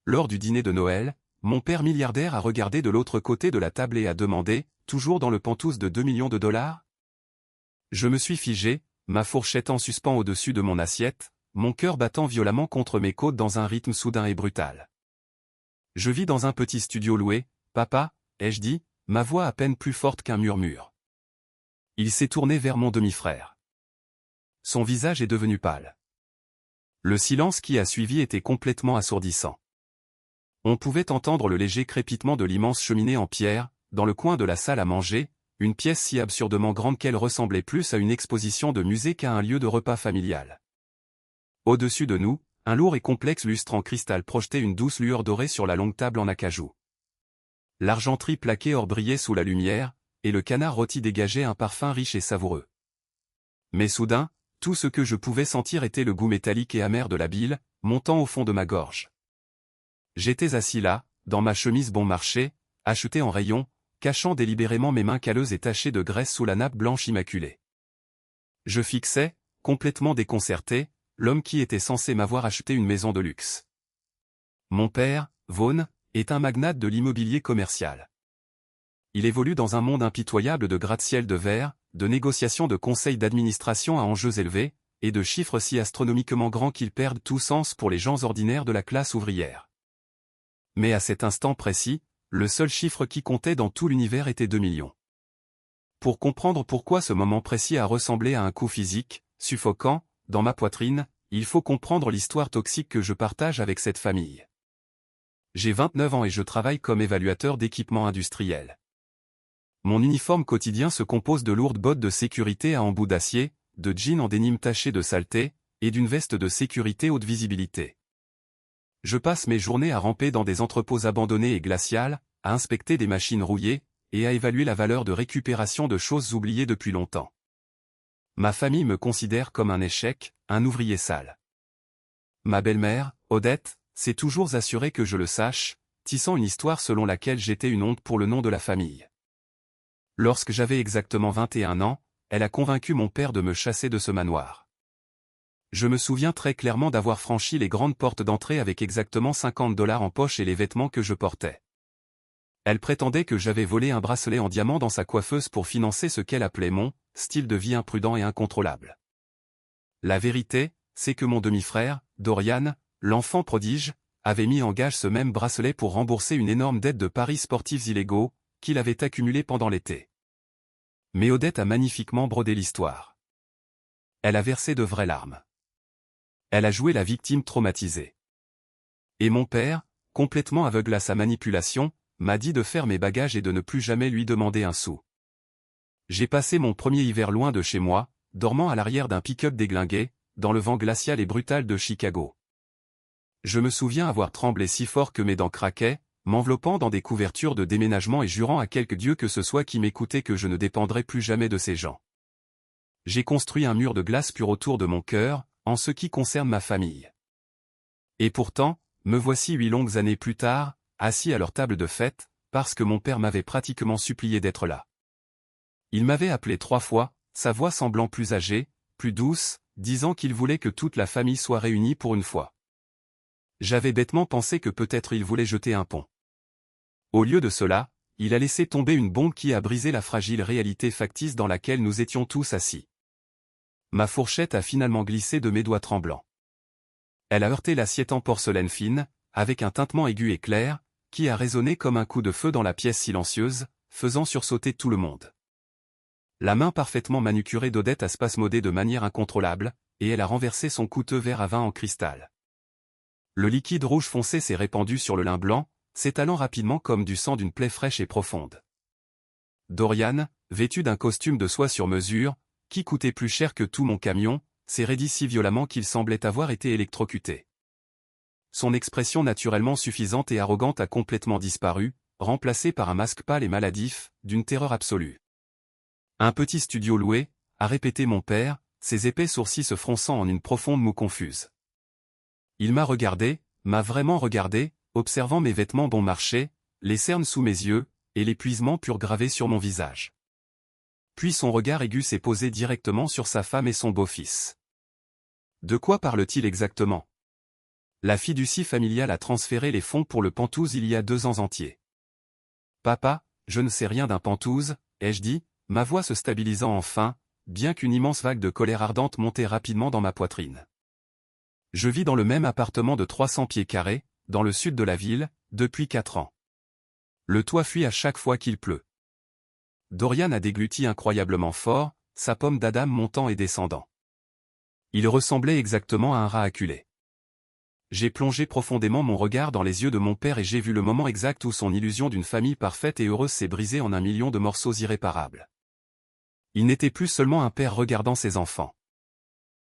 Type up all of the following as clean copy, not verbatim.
lors du dîner de Noël, mon père milliardaire a regardé de l'autre côté de la table et a demandé, toujours dans le pantouse de 2 millions de dollars? Je me suis figé, ma fourchette en suspens au-dessus de mon assiette, mon cœur battant violemment contre mes côtes dans un rythme soudain et brutal. Je vis dans un petit studio loué, papa, ai-je dit, ma voix à peine plus forte qu'un murmure. Il s'est tourné vers mon demi-frère. Son visage est devenu pâle. Le silence qui a suivi était complètement assourdissant. On pouvait entendre le léger crépitement de l'immense cheminée en pierre, dans le coin de la salle à manger, une pièce si absurdement grande qu'elle ressemblait plus à une exposition de musée qu'à un lieu de repas familial. Au-dessus de nous, un lourd et complexe lustre en cristal projetait une douce lueur dorée sur la longue table en acajou. L'argenterie plaquée or brillait sous la lumière, et le canard rôti dégageait un parfum riche et savoureux. Mais soudain, tout ce que je pouvais sentir était le goût métallique et amer de la bile, montant au fond de ma gorge. J'étais assis là, dans ma chemise bon marché, achetée en rayon, cachant délibérément mes mains calleuses et tachées de graisse sous la nappe blanche immaculée. Je fixais, complètement déconcerté, l'homme qui était censé m'avoir acheté une maison de luxe. Mon père, Vaughn, est un magnate de l'immobilier commercial. Il évolue dans un monde impitoyable de gratte-ciel de verre, de négociations de conseils d'administration à enjeux élevés, et de chiffres si astronomiquement grands qu'ils perdent tout sens pour les gens ordinaires de la classe ouvrière. Mais à cet instant précis, le seul chiffre qui comptait dans tout l'univers était 2 millions. Pour comprendre pourquoi ce moment précis a ressemblé à un coup physique, suffocant, dans ma poitrine, il faut comprendre l'histoire toxique que je partage avec cette famille. J'ai 29 ans et je travaille comme évaluateur d'équipements industriels. Mon uniforme quotidien se compose de lourdes bottes de sécurité à embout d'acier, de jeans en dénime taché de saleté, et d'une veste de sécurité haute visibilité. Je passe mes journées à ramper dans des entrepôts abandonnés et glaciales, à inspecter des machines rouillées, et à évaluer la valeur de récupération de choses oubliées depuis longtemps. Ma famille me considère comme un échec, un ouvrier sale. Ma belle-mère, Odette, s'est toujours assurée que je le sache, tissant une histoire selon laquelle j'étais une honte pour le nom de la famille. Lorsque j'avais exactement 21 ans, elle a convaincu mon père de me chasser de ce manoir. Je me souviens très clairement d'avoir franchi les grandes portes d'entrée avec exactement $50 en poche et les vêtements que je portais. Elle prétendait que j'avais volé un bracelet en diamant dans sa coiffeuse pour financer ce qu'elle appelait mon style de vie imprudent et incontrôlable. La vérité, c'est que mon demi-frère, Dorian, l'enfant prodige, avait mis en gage ce même bracelet pour rembourser une énorme dette de paris sportifs illégaux, qu'il avait accumulée pendant l'été. Mais Odette a magnifiquement brodé l'histoire. Elle a versé de vraies larmes. Elle a joué la victime traumatisée. Et mon père, complètement aveugle à sa manipulation, m'a dit de faire mes bagages et de ne plus jamais lui demander un sou. J'ai passé mon premier hiver loin de chez moi, dormant à l'arrière d'un pick-up déglingué, dans le vent glacial et brutal de Chicago. Je me souviens avoir tremblé si fort que mes dents craquaient, m'enveloppant dans des couvertures de déménagement et jurant à quelque dieu que ce soit qui m'écoutait que je ne dépendrais plus jamais de ces gens. J'ai construit un mur de glace pure autour de mon cœur, en ce qui concerne ma famille. Et pourtant, me voici 8 longues années plus tard, assis à leur table de fête, parce que mon père m'avait pratiquement supplié d'être là. Il m'avait appelé 3 fois, sa voix semblant plus âgée, plus douce, disant qu'il voulait que toute la famille soit réunie pour une fois. J'avais bêtement pensé que peut-être il voulait jeter un pont. Au lieu de cela, il a laissé tomber une bombe qui a brisé la fragile réalité factice dans laquelle nous étions tous assis. Ma fourchette a finalement glissé de mes doigts tremblants. Elle a heurté l'assiette en porcelaine fine, avec un tintement aigu et clair, qui a résonné comme un coup de feu dans la pièce silencieuse, faisant sursauter tout le monde. La main parfaitement manucurée d'Odette a spasmodé de manière incontrôlable, et elle a renversé son coûteux verre à vin en cristal. Le liquide rouge foncé s'est répandu sur le lin blanc, s'étalant rapidement comme du sang d'une plaie fraîche et profonde. Dorian, vêtu d'un costume de soie sur mesure, qui coûtait plus cher que tout mon camion, s'est raidi si violemment qu'il semblait avoir été électrocuté. Son expression naturellement suffisante et arrogante a complètement disparu, remplacée par un masque pâle et maladif, d'une terreur absolue. Un petit studio loué, a répété mon père, ses épais sourcils se fronçant en une profonde moue confuse. Il m'a regardé, m'a vraiment regardé, observant mes vêtements bon marché, les cernes sous mes yeux, et l'épuisement pur gravé sur mon visage. Puis son regard aigu s'est posé directement sur sa femme et son beau-fils. De quoi parle-t-il exactement? La fiducie familiale a transféré les fonds pour le Penthouse il y a 2 ans entiers. Papa, je ne sais rien d'un Penthouse, ai-je dit, ma voix se stabilisant enfin, bien qu'une immense vague de colère ardente montait rapidement dans ma poitrine. Je vis dans le même appartement de 300 pieds carrés, dans le sud de la ville, depuis 4 ans. Le toit fuit à chaque fois qu'il pleut. Dorian a dégluti incroyablement fort, sa pomme d'Adam montant et descendant. Il ressemblait exactement à un rat acculé. J'ai plongé profondément mon regard dans les yeux de mon père et j'ai vu le moment exact où son illusion d'une famille parfaite et heureuse s'est brisée en 1 million de morceaux irréparables. Il n'était plus seulement un père regardant ses enfants.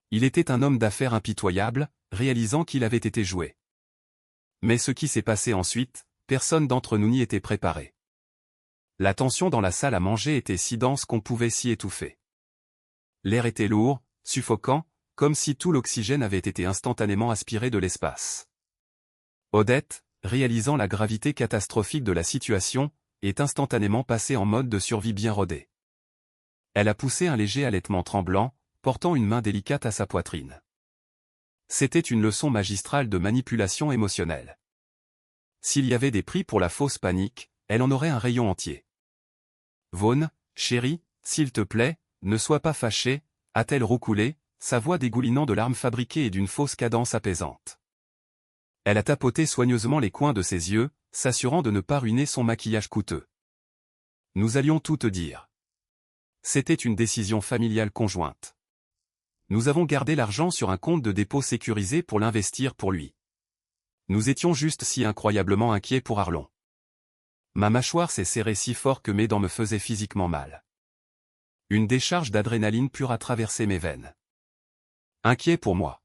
Il était un homme d'affaires impitoyable, réalisant qu'il avait été joué. Mais ce qui s'est passé ensuite, personne d'entre nous n'y était préparé. La tension dans la salle à manger était si dense qu'on pouvait s'y étouffer. L'air était lourd, suffocant, comme si tout l'oxygène avait été instantanément aspiré de l'espace. Odette, réalisant la gravité catastrophique de la situation, est instantanément passée en mode de survie bien rodé. Elle a poussé un léger halètement tremblant, portant une main délicate à sa poitrine. C'était une leçon magistrale de manipulation émotionnelle. S'il y avait des prix pour la fausse panique, elle en aurait un rayon entier. Vaughn, chérie, s'il te plaît, ne sois pas fâché, a-t-elle roucoulé, sa voix dégoulinant de larmes fabriquées et d'une fausse cadence apaisante. Elle a tapoté soigneusement les coins de ses yeux, s'assurant de ne pas ruiner son maquillage coûteux. Nous allions tout te dire. C'était une décision familiale conjointe. Nous avons gardé l'argent sur un compte de dépôt sécurisé pour l'investir pour lui. Nous étions juste si incroyablement inquiets pour Arlon. Ma mâchoire s'est serrée si fort que mes dents me faisaient physiquement mal. Une décharge d'adrénaline pure a traversé mes veines. Inquiet pour moi.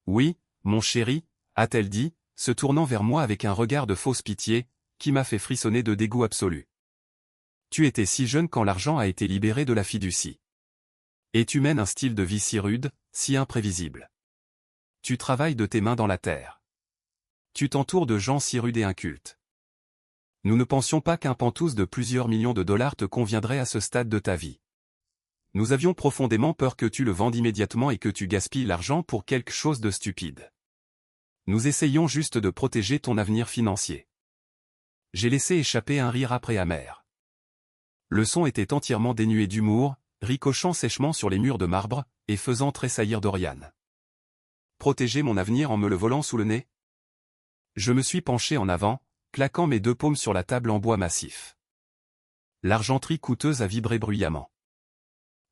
Oui, mon chéri, a-t-elle dit, se tournant vers moi avec un regard de fausse pitié, qui m'a fait frissonner de dégoût absolu. Tu étais si jeune quand l'argent a été libéré de la fiducie. Et tu mènes un style de vie si rude, si imprévisible. Tu travailles de tes mains dans la terre. Tu t'entoures de gens si rudes et incultes. Nous ne pensions pas qu'un Penthouse de plusieurs millions de dollars te conviendrait à ce stade de ta vie. Nous avions profondément peur que tu le vendes immédiatement et que tu gaspilles l'argent pour quelque chose de stupide. Nous essayions juste de protéger ton avenir financier. J'ai laissé échapper un rire âpre et amer. Le son était entièrement dénué d'humour, ricochant sèchement sur les murs de marbre, et faisant tressaillir Dorian. Protéger mon avenir en me le volant sous le nez? Je me suis penché en avant, claquant mes 2 paumes sur la table en bois massif. L'argenterie coûteuse a vibré bruyamment.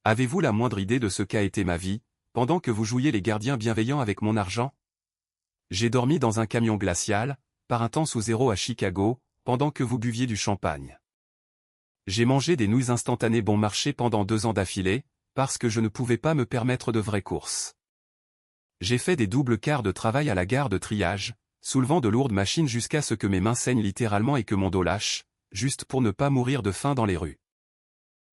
Avez-vous la moindre idée de ce qu'a été ma vie, pendant que vous jouiez les gardiens bienveillants avec mon argent? J'ai dormi dans un camion glacial, par un temps sous zéro à Chicago, pendant que vous buviez du champagne. J'ai mangé des nouilles instantanées bon marché pendant 2 ans d'affilée, parce que je ne pouvais pas me permettre de vraies courses. J'ai fait des doubles quarts de travail à la gare de triage, soulevant de lourdes machines jusqu'à ce que mes mains saignent littéralement et que mon dos lâche, juste pour ne pas mourir de faim dans les rues.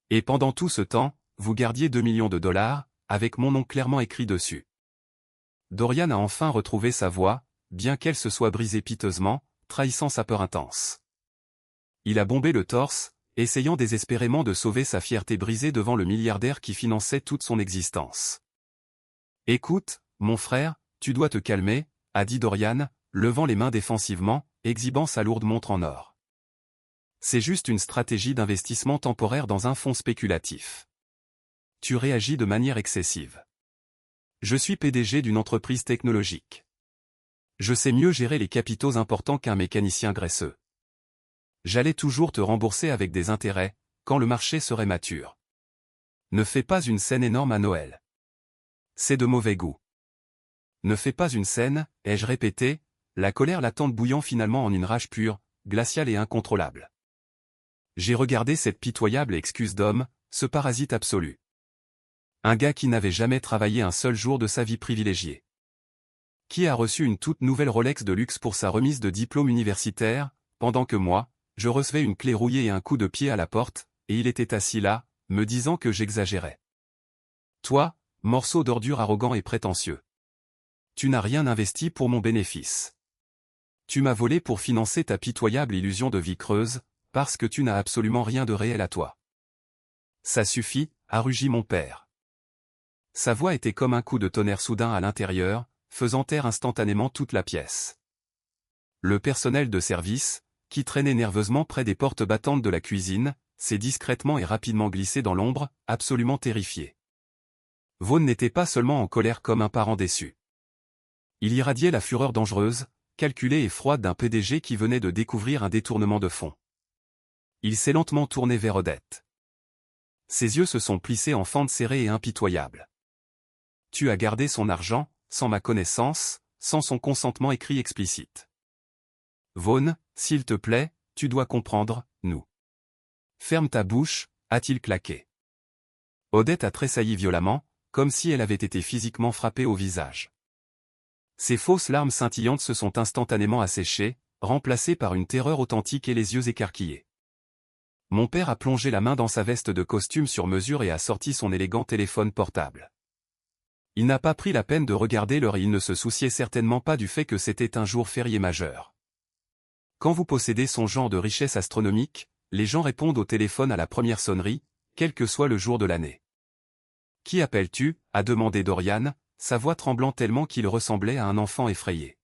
Et pendant tout ce temps, vous gardiez 2 millions de dollars, avec mon nom clairement écrit dessus. Dorian a enfin retrouvé sa voix, bien qu'elle se soit brisée piteusement, trahissant sa peur intense. Il a bombé le torse, essayant désespérément de sauver sa fierté brisée devant le milliardaire qui finançait toute son existence. Écoute, mon frère, tu dois te calmer, a dit Dorian, levant les mains défensivement, exhibant sa lourde montre en or. C'est juste une stratégie d'investissement temporaire dans un fonds spéculatif. Tu réagis de manière excessive. Je suis PDG d'une entreprise technologique. Je sais mieux gérer les capitaux importants qu'un mécanicien graisseux. J'allais toujours te rembourser avec des intérêts, quand le marché serait mature. Ne fais pas une scène énorme à Noël. C'est de mauvais goût. Ne fais pas une scène, ai-je répété, la colère latente bouillant finalement en une rage pure, glaciale et incontrôlable. J'ai regardé cette pitoyable excuse d'homme, ce parasite absolu. Un gars qui n'avait jamais travaillé un seul jour de sa vie privilégiée. Qui a reçu une toute nouvelle Rolex de luxe pour sa remise de diplôme universitaire, pendant que moi, je recevais une clé rouillée et un coup de pied à la porte, et il était assis là, me disant que j'exagérais. Toi, morceau d'ordure arrogant et prétentieux. Tu n'as rien investi pour mon bénéfice. Tu m'as volé pour financer ta pitoyable illusion de vie creuse, parce que tu n'as absolument rien de réel à toi. Ça suffit, a rugi mon père. Sa voix était comme un coup de tonnerre soudain à l'intérieur, faisant taire instantanément toute la pièce. Le personnel de service, qui traînait nerveusement près des portes battantes de la cuisine, s'est discrètement et rapidement glissé dans l'ombre, absolument terrifié. Vaughn n'était pas seulement en colère comme un parent déçu. Il irradiait la fureur dangereuse, calculée et froide d'un PDG qui venait de découvrir un détournement de fonds. Il s'est lentement tourné vers Odette. Ses yeux se sont plissés en fente serrée et impitoyable. « Tu as gardé son argent, sans ma connaissance, sans son consentement écrit explicite. Vaughn, s'il te plaît, tu dois comprendre, nous. Ferme ta bouche, a-t-il claqué. Odette a tressailli violemment, comme si elle avait été physiquement frappée au visage. Ses fausses larmes scintillantes se sont instantanément asséchées, remplacées par une terreur authentique et les yeux écarquillés. Mon père a plongé la main dans sa veste de costume sur mesure et a sorti son élégant téléphone portable. Il n'a pas pris la peine de regarder l'heure et il ne se souciait certainement pas du fait que c'était un jour férié majeur. Quand vous possédez son genre de richesse astronomique, les gens répondent au téléphone à la première sonnerie, quel que soit le jour de l'année. « Qui appelles-tu » a demandé Dorian, sa voix tremblant tellement qu'il ressemblait à un enfant effrayé.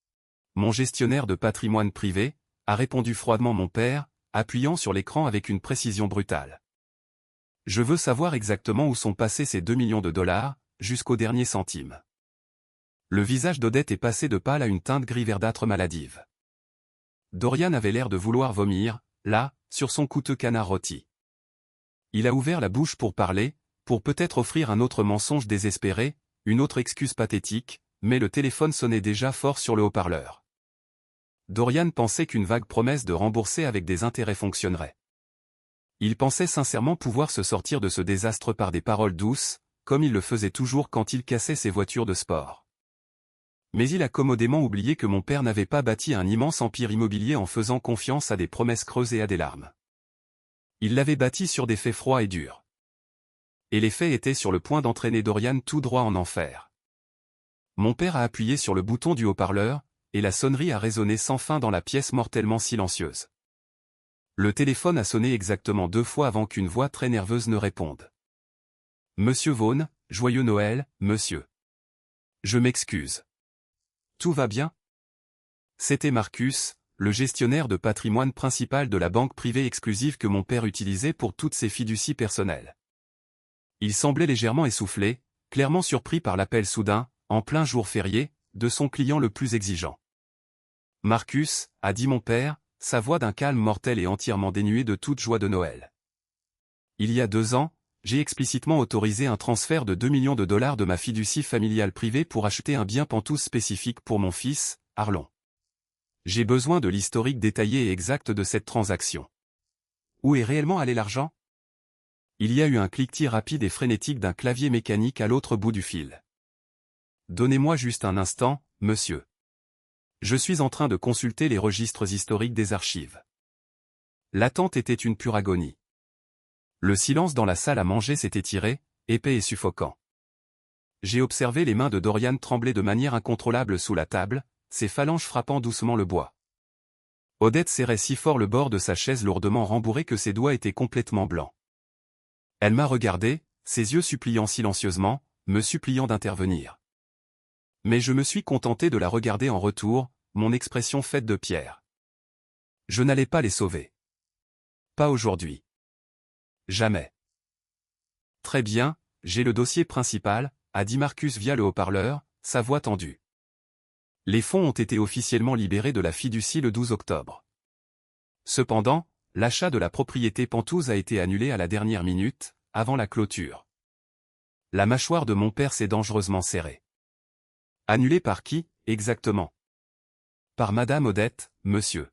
« Mon gestionnaire de patrimoine privé » a répondu froidement mon père, appuyant sur l'écran avec une précision brutale. « Je veux savoir exactement où sont passés ces 2 millions de dollars, jusqu'au dernier centime. » Le visage d'Odette est passé de pâle à une teinte gris verdâtre maladive. Dorian avait l'air de vouloir vomir, là, sur son coûteux canard rôti. Il a ouvert la bouche pour parler, pour peut-être offrir un autre mensonge désespéré, une autre excuse pathétique, mais le téléphone sonnait déjà fort sur le haut-parleur. Dorian pensait qu'une vague promesse de rembourser avec des intérêts fonctionnerait. Il pensait sincèrement pouvoir se sortir de ce désastre par des paroles douces, comme il le faisait toujours quand il cassait ses voitures de sport. Mais il a commodément oublié que mon père n'avait pas bâti un immense empire immobilier en faisant confiance à des promesses creuses et à des larmes. Il l'avait bâti sur des faits froids et durs. Et les faits étaient sur le point d'entraîner Dorian tout droit en enfer. Mon père a appuyé sur le bouton du haut-parleur, et la sonnerie a résonné sans fin dans la pièce mortellement silencieuse. Le téléphone a sonné exactement 2 fois avant qu'une voix très nerveuse ne réponde. « Monsieur Vaughn, joyeux Noël, monsieur. Je m'excuse. Tout va bien ?» C'était Marcus, le gestionnaire de patrimoine principal de la banque privée exclusive que mon père utilisait pour toutes ses fiducies personnelles. Il semblait légèrement essoufflé, clairement surpris par l'appel soudain, en plein jour férié, de son client le plus exigeant. « Marcus » a dit mon père, sa voix d'un calme mortel et entièrement dénuée de toute joie de Noël. « Il y a 2 ans, j'ai explicitement autorisé un transfert de 2 millions de dollars de ma fiducie familiale privée pour acheter un bien pantouse spécifique pour mon fils, Arlon. J'ai besoin de l'historique détaillé et exact de cette transaction. Où est réellement allé l'argent ? » Il y a eu un cliquetis rapide et frénétique d'un clavier mécanique à l'autre bout du fil. « Donnez-moi juste un instant, monsieur. Je suis en train de consulter les registres historiques des archives. » L'attente était une pure agonie. Le silence dans la salle à manger s'est étiré, épais et suffocant. J'ai observé les mains de Dorian trembler de manière incontrôlable sous la table, ses phalanges frappant doucement le bois. Odette serrait si fort le bord de sa chaise lourdement rembourrée que ses doigts étaient complètement blancs. Elle m'a regardé, ses yeux suppliant silencieusement, me suppliant d'intervenir. Mais je me suis contenté de la regarder en retour, mon expression faite de pierre. Je n'allais pas les sauver. Pas aujourd'hui. Jamais. Très bien, j'ai le dossier principal, a dit Marcus via le haut-parleur, sa voix tendue. Les fonds ont été officiellement libérés de la fiducie le 12 octobre. Cependant, l'achat de la propriété Pantouse a été annulé à la dernière minute, avant la clôture. La mâchoire de mon père s'est dangereusement serrée. Annulé par qui, exactement? Par Madame Odette, monsieur.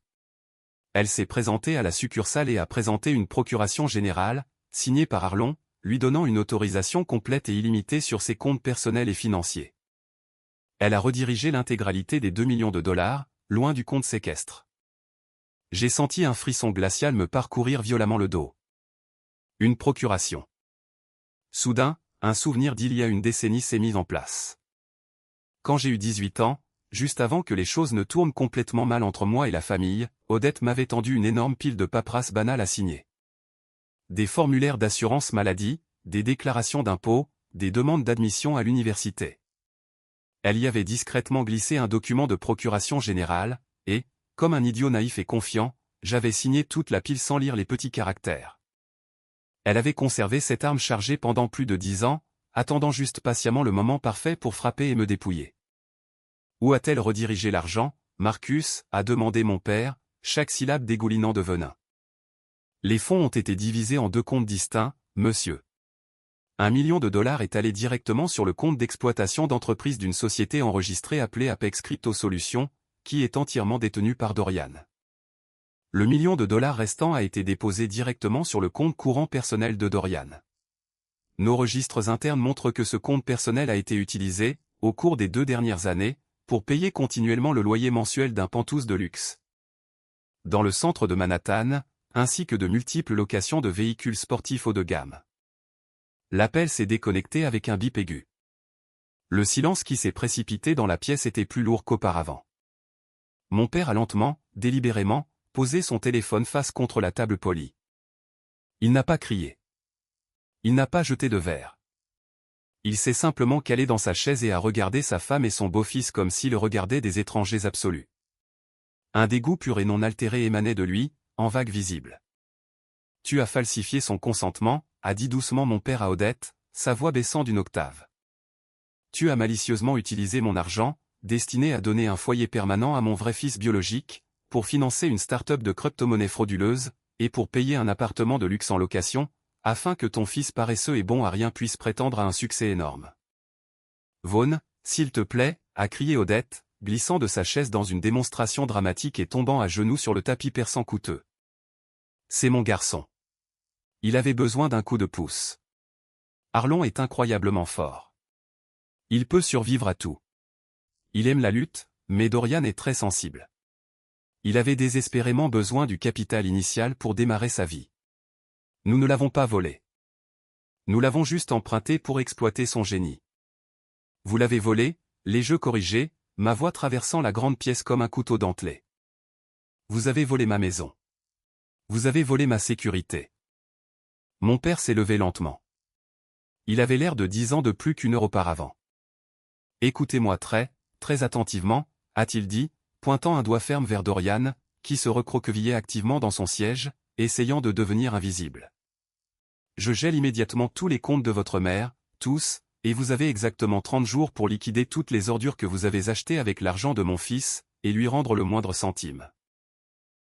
Elle s'est présentée à la succursale et a présenté une procuration générale, signée par Arlon, lui donnant une autorisation complète et illimitée sur ses comptes personnels et financiers. Elle a redirigé l'intégralité des 2 millions de dollars, loin du compte séquestre. J'ai senti un frisson glacial me parcourir violemment le dos. Une procuration. Soudain, un souvenir d'il y a une décennie s'est mis en place. Quand j'ai eu 18 ans, juste avant que les choses ne tournent complètement mal entre moi et la famille, Odette m'avait tendu une énorme pile de paperasse banale à signer. Des formulaires d'assurance maladie, des déclarations d'impôts, des demandes d'admission à l'université. Elle y avait discrètement glissé un document de procuration générale, et, comme un idiot naïf et confiant, j'avais signé toute la pile sans lire les petits caractères. Elle avait conservé cette arme chargée pendant plus de 10 ans, attendant juste patiemment le moment parfait pour frapper et me dépouiller. Où a-t-elle redirigé l'argent, Marcus, a demandé mon père, chaque syllabe dégoulinant de venin. Les fonds ont été divisés en 2 comptes distincts, monsieur. $1 million est allé directement sur le compte d'exploitation d'entreprise d'une société enregistrée appelée Apex Crypto Solutions, qui est entièrement détenue par Dorian. Le $1 million restant a été déposé directement sur le compte courant personnel de Dorian. Nos registres internes montrent que ce compte personnel a été utilisé, au cours des 2 dernières années, pour payer continuellement le loyer mensuel d'un penthouse de luxe. Dans le centre de Manhattan, ainsi que de multiples locations de véhicules sportifs haut de gamme. L'appel s'est déconnecté avec un bip aigu. Le silence qui s'est précipité dans la pièce était plus lourd qu'auparavant. Mon père a lentement, délibérément, posé son téléphone face contre la table polie. Il n'a pas crié. Il n'a pas jeté de verre. Il s'est simplement calé dans sa chaise et a regardé sa femme et son beau-fils comme s'il regardait des étrangers absolus. Un dégoût pur et non altéré émanait de lui, en vague visible. « Tu as falsifié son consentement », a dit doucement mon père à Odette, sa voix baissant d'une octave. « Tu as malicieusement utilisé mon argent, destiné à donner un foyer permanent à mon vrai fils biologique, pour financer une start-up de crypto-monnaie frauduleuse, et pour payer un appartement de luxe en location, afin que ton fils paresseux et bon à rien puisse prétendre à un succès énorme. »« Vaughn, s'il te plaît, » a crié Odette, glissant de sa chaise dans une démonstration dramatique et tombant à genoux sur le tapis perçant coûteux. « C'est mon garçon. Il avait besoin d'un coup de pouce. Arlon est incroyablement fort. Il peut survivre à tout. Il aime la lutte, mais Dorian est très sensible. Il avait désespérément besoin du capital initial pour démarrer sa vie. Nous ne l'avons pas volé. Nous l'avons juste emprunté pour exploiter son génie. Vous l'avez volé, les jeux corrigés, ma voix traversant la grande pièce comme un couteau dentelé. Vous avez volé ma maison. Vous avez volé ma sécurité. Mon père s'est levé lentement. Il avait l'air de 10 ans de plus qu'1 heure auparavant. Écoutez-moi très, très attentivement, a-t-il dit, pointant un doigt ferme vers Dorian, qui se recroquevillait activement dans son siège, essayant de devenir invisible. Je gèle immédiatement tous les comptes de votre mère, tous, et vous avez exactement 30 jours pour liquider toutes les ordures que vous avez achetées avec l'argent de mon fils, et lui rendre le moindre centime.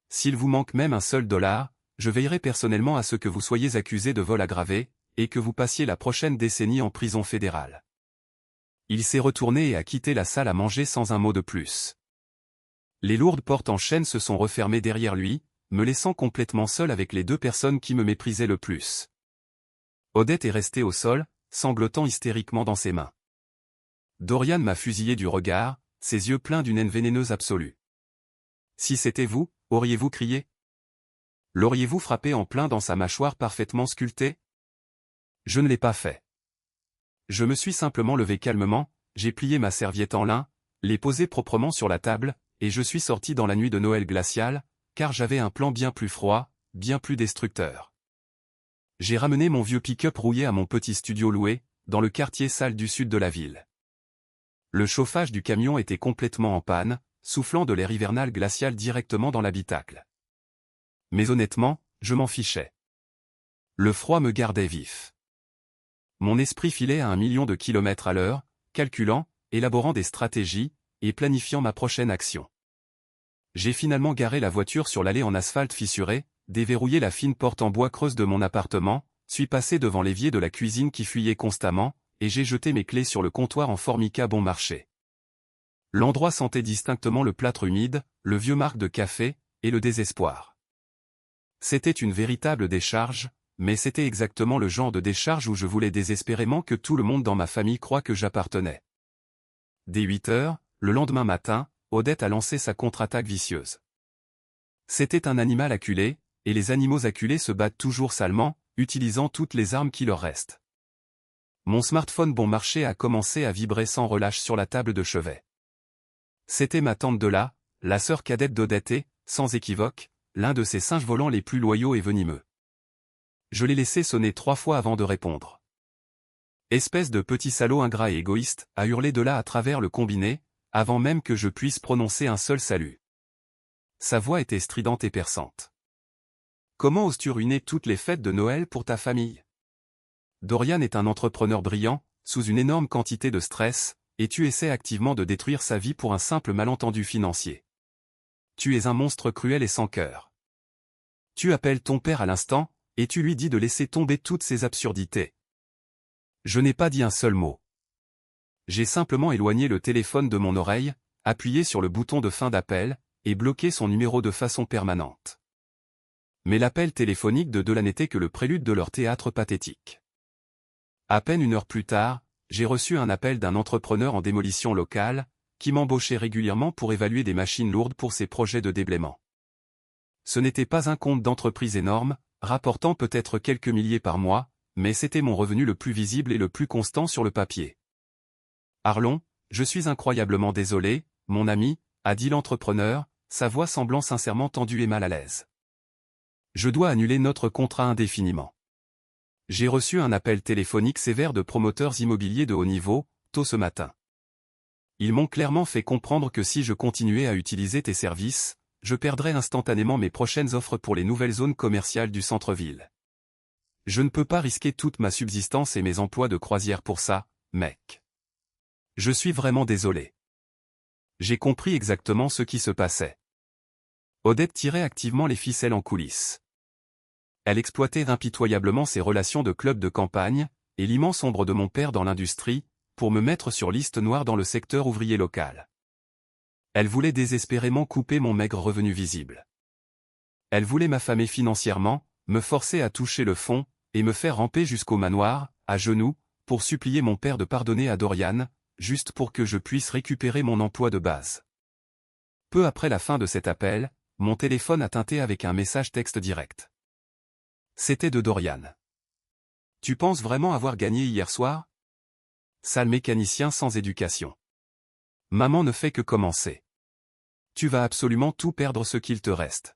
S'il vous manque même un seul $, je veillerai personnellement à ce que vous soyez accusé de vol aggravé, et que vous passiez la prochaine décennie en prison fédérale. Il s'est retourné et a quitté la salle à manger sans un mot de plus. Les lourdes portes en chêne se sont refermées derrière lui, me laissant complètement seul avec les 2 personnes qui me méprisaient le plus. Odette est restée au sol, sanglotant hystériquement dans ses mains. Dorian m'a fusillé du regard, ses yeux pleins d'une haine vénéneuse absolue. Si c'était vous, auriez-vous crié? L'auriez-vous frappé en plein dans sa mâchoire parfaitement sculptée? Je ne l'ai pas fait. Je me suis simplement levé calmement, j'ai plié ma serviette en lin, l'ai posée proprement sur la table, et je suis sorti dans la nuit de Noël glaciale, car j'avais un plan bien plus froid, bien plus destructeur. J'ai ramené mon vieux pick-up rouillé à mon petit studio loué, dans le quartier sale du sud de la ville. Le chauffage du camion était complètement en panne, soufflant de l'air hivernal glacial directement dans l'habitacle. Mais honnêtement, je m'en fichais. Le froid me gardait vif. Mon esprit filait à 1 million de kilomètres à l'heure, calculant, élaborant des stratégies, et planifiant ma prochaine action. J'ai finalement garé la voiture sur l'allée en asphalte fissuré, déverrouillé la fine porte en bois creuse de mon appartement, suis passé devant l'évier de la cuisine qui fuyait constamment, et j'ai jeté mes clés sur le comptoir en formica bon marché. L'endroit sentait distinctement le plâtre humide, le vieux marc de café, et le désespoir. C'était une véritable décharge, mais c'était exactement le genre de décharge où je voulais désespérément que tout le monde dans ma famille croie que j'appartenais. Dès 8 heures, le lendemain matin, Odette a lancé sa contre-attaque vicieuse. C'était un animal acculé, et les animaux acculés se battent toujours salement, utilisant toutes les armes qui leur restent. Mon smartphone bon marché a commencé à vibrer sans relâche sur la table de chevet. C'était ma tante Dola, la sœur cadette d'Odette et, sans équivoque, l'un de ses singes volants les plus loyaux et venimeux. Je l'ai laissé sonner 3 fois avant de répondre. Espèce de petit salaud ingrat et égoïste, a hurlé de là à travers le combiné, avant même que je puisse prononcer un seul salut. Sa voix était stridente et perçante. Comment oses-tu ruiner toutes les fêtes de Noël pour ta famille? Dorian est un entrepreneur brillant, sous une énorme quantité de stress, et tu essaies activement de détruire sa vie pour un simple malentendu financier. Tu es un monstre cruel et sans cœur. Tu appelles ton père à l'instant, et tu lui dis de laisser tomber toutes ces absurdités. Je n'ai pas dit un seul mot. J'ai simplement éloigné le téléphone de mon oreille, appuyé sur le bouton de fin d'appel, et bloqué son numéro de façon permanente. Mais l'appel téléphonique de Dolan n'était que le prélude de leur théâtre pathétique. À peine une heure plus tard, j'ai reçu un appel d'un entrepreneur en démolition locale, qui m'embauchait régulièrement pour évaluer des machines lourdes pour ses projets de déblaiement. Ce n'était pas un compte d'entreprise énorme, rapportant peut-être quelques milliers par mois, mais c'était mon revenu le plus visible et le plus constant sur le papier. Arlon, je suis incroyablement désolé, mon ami, a dit l'entrepreneur, sa voix semblant sincèrement tendue et mal à l'aise. Je dois annuler notre contrat indéfiniment. J'ai reçu un appel téléphonique sévère de promoteurs immobiliers de haut niveau, tôt ce matin. Ils m'ont clairement fait comprendre que si je continuais à utiliser tes services, je perdrais instantanément mes prochaines offres pour les nouvelles zones commerciales du centre-ville. Je ne peux pas risquer toute ma subsistance et mes emplois de croisière pour ça, mec. Je suis vraiment désolé. J'ai compris exactement ce qui se passait. Odette tirait activement les ficelles en coulisses. Elle exploitait impitoyablement ses relations de club de campagne, et l'immense ombre de mon père dans l'industrie, pour me mettre sur liste noire dans le secteur ouvrier local. Elle voulait désespérément couper mon maigre revenu visible. Elle voulait m'affamer financièrement, me forcer à toucher le fond, et me faire ramper jusqu'au manoir, à genoux, pour supplier mon père de pardonner à Dorian, juste pour que je puisse récupérer mon emploi de base. Peu après la fin de cet appel, mon téléphone a tinté avec un message texte direct. C'était de Dorian. Tu penses vraiment avoir gagné hier soir? Sale mécanicien sans éducation. Maman ne fait que commencer. Tu vas absolument tout perdre ce qu'il te reste.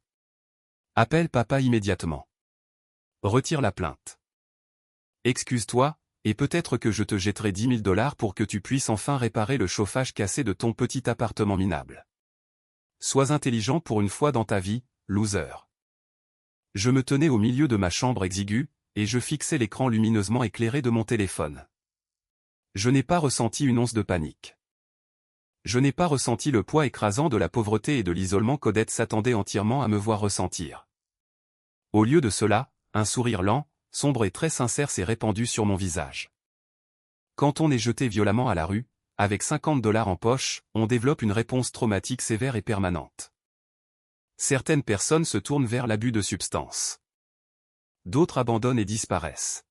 Appelle papa immédiatement. Retire la plainte. Excuse-toi, et peut-être que je te jetterai 10 000 $ pour que tu puisses enfin réparer le chauffage cassé de ton petit appartement minable. Sois intelligent pour une fois dans ta vie, loser. Je me tenais au milieu de ma chambre exiguë, et je fixais l'écran lumineusement éclairé de mon téléphone. Je n'ai pas ressenti une once de panique. Je n'ai pas ressenti le poids écrasant de la pauvreté et de l'isolement qu'Odette s'attendait entièrement à me voir ressentir. Au lieu de cela, un sourire lent, sombre et très sincère s'est répandu sur mon visage. Quand on est jeté violemment à la rue, avec 50 $ en poche, on développe une réponse traumatique sévère et permanente. Certaines personnes se tournent vers l'abus de substances. D'autres abandonnent et disparaissent.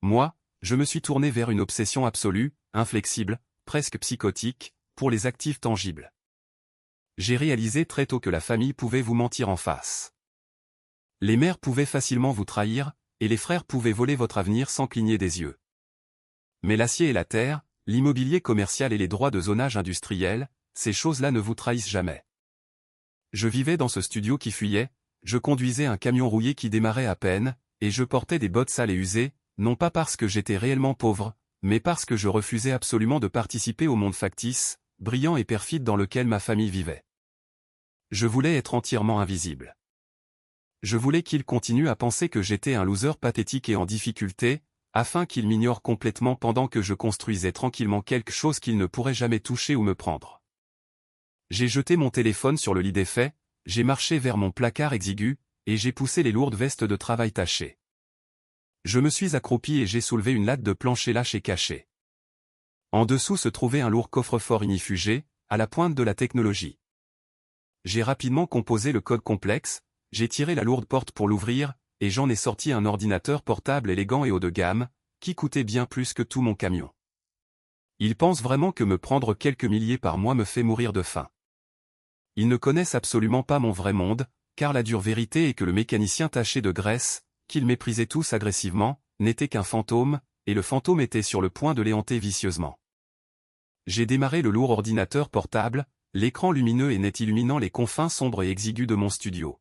Moi, je me suis tourné vers une obsession absolue, inflexible, presque psychotique, pour les actifs tangibles. J'ai réalisé très tôt que la famille pouvait vous mentir en face. Les mères pouvaient facilement vous trahir, et les frères pouvaient voler votre avenir sans cligner des yeux. Mais l'acier et la terre, l'immobilier commercial et les droits de zonage industriel, ces choses-là ne vous trahissent jamais. Je vivais dans ce studio qui fuyait, je conduisais un camion rouillé qui démarrait à peine, et je portais des bottes sales et usées, non pas parce que j'étais réellement pauvre, mais parce que je refusais absolument de participer au monde factice, brillant et perfide dans lequel ma famille vivait. Je voulais être entièrement invisible. Je voulais qu'ils continuent à penser que j'étais un loser pathétique et en difficulté, afin qu'ils m'ignorent complètement pendant que je construisais tranquillement quelque chose qu'ils ne pourraient jamais toucher ou me prendre. J'ai jeté mon téléphone sur le lit défait, j'ai marché vers mon placard exigu, et j'ai poussé les lourdes vestes de travail tachées. Je me suis accroupi et j'ai soulevé une latte de plancher lâche et cachée. En dessous se trouvait un lourd coffre-fort ignifugé, à la pointe de la technologie. J'ai rapidement composé le code complexe, j'ai tiré la lourde porte pour l'ouvrir, et j'en ai sorti un ordinateur portable élégant et haut de gamme, qui coûtait bien plus que tout mon camion. Ils pensent vraiment que me prendre quelques milliers par mois me fait mourir de faim. Ils ne connaissent absolument pas mon vrai monde, car la dure vérité est que le mécanicien taché de graisse, qu'ils méprisaient tous agressivement, n'était qu'un fantôme, et le fantôme était sur le point de les hanter vicieusement. J'ai démarré le lourd ordinateur portable, l'écran lumineux et net illuminant les confins sombres et exigus de mon studio.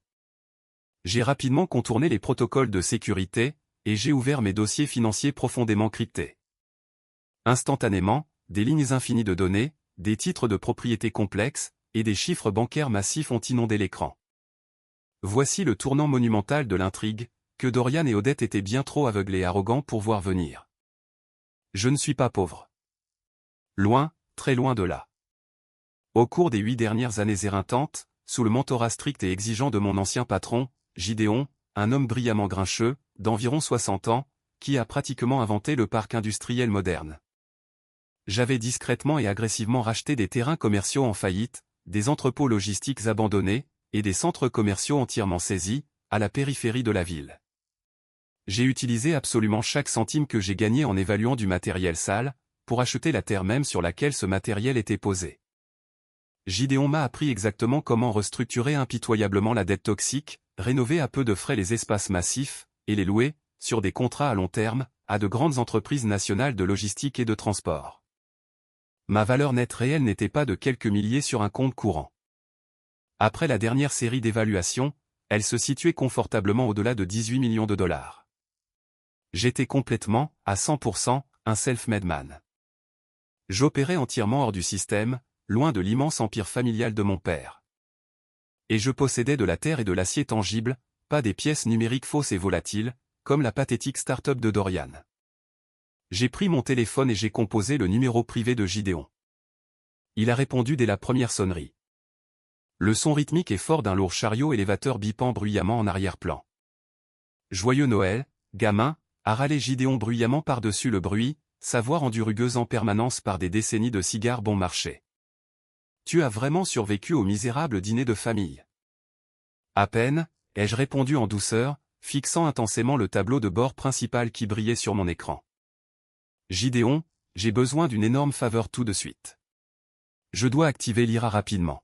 J'ai rapidement contourné les protocoles de sécurité, et j'ai ouvert mes dossiers financiers profondément cryptés. Instantanément, des lignes infinies de données, des titres de propriété complexes, et des chiffres bancaires massifs ont inondé l'écran. Voici le tournant monumental de l'intrigue, que Dorian et Odette étaient bien trop aveuglés et arrogants pour voir venir. Je ne suis pas pauvre. Loin, très loin de là. Au cours des 8 dernières années éreintantes, sous le mentorat strict et exigeant de mon ancien patron, Gideon, un homme brillamment grincheux, d'environ 60 ans, qui a pratiquement inventé le parc industriel moderne. J'avais discrètement et agressivement racheté des terrains commerciaux en faillite, des entrepôts logistiques abandonnés, et des centres commerciaux entièrement saisis, à la périphérie de la ville. J'ai utilisé absolument chaque centime que j'ai gagné en évaluant du matériel sale, pour acheter la terre même sur laquelle ce matériel était posé. Gideon m'a appris exactement comment restructurer impitoyablement la dette toxique, rénover à peu de frais les espaces massifs, et les louer, sur des contrats à long terme, à de grandes entreprises nationales de logistique et de transport. Ma valeur nette réelle n'était pas de quelques milliers sur un compte courant. Après la dernière série d'évaluations, elle se situait confortablement au-delà de 18 millions de dollars. J'étais complètement, à 100%, un self-made man. J'opérais entièrement hors du système, loin de l'immense empire familial de mon père. Et je possédais de la terre et de l'acier tangible, pas des pièces numériques fausses et volatiles, comme la pathétique start-up de Dorian. J'ai pris mon téléphone et j'ai composé le numéro privé de Gideon. Il a répondu dès la première sonnerie. Le son rythmique et fort d'un lourd chariot élévateur bipant bruyamment en arrière-plan. Joyeux Noël, gamin, a râlé Gideon bruyamment par-dessus le bruit, sa voix rendue rugueuse en permanence par des décennies de cigares bon marché. Tu as vraiment survécu au misérable dîner de famille. À peine, ai-je répondu en douceur, fixant intensément le tableau de bord principal qui brillait sur mon écran. Gideon, j'ai besoin d'une énorme faveur tout de suite. Je dois activer l'IRA rapidement.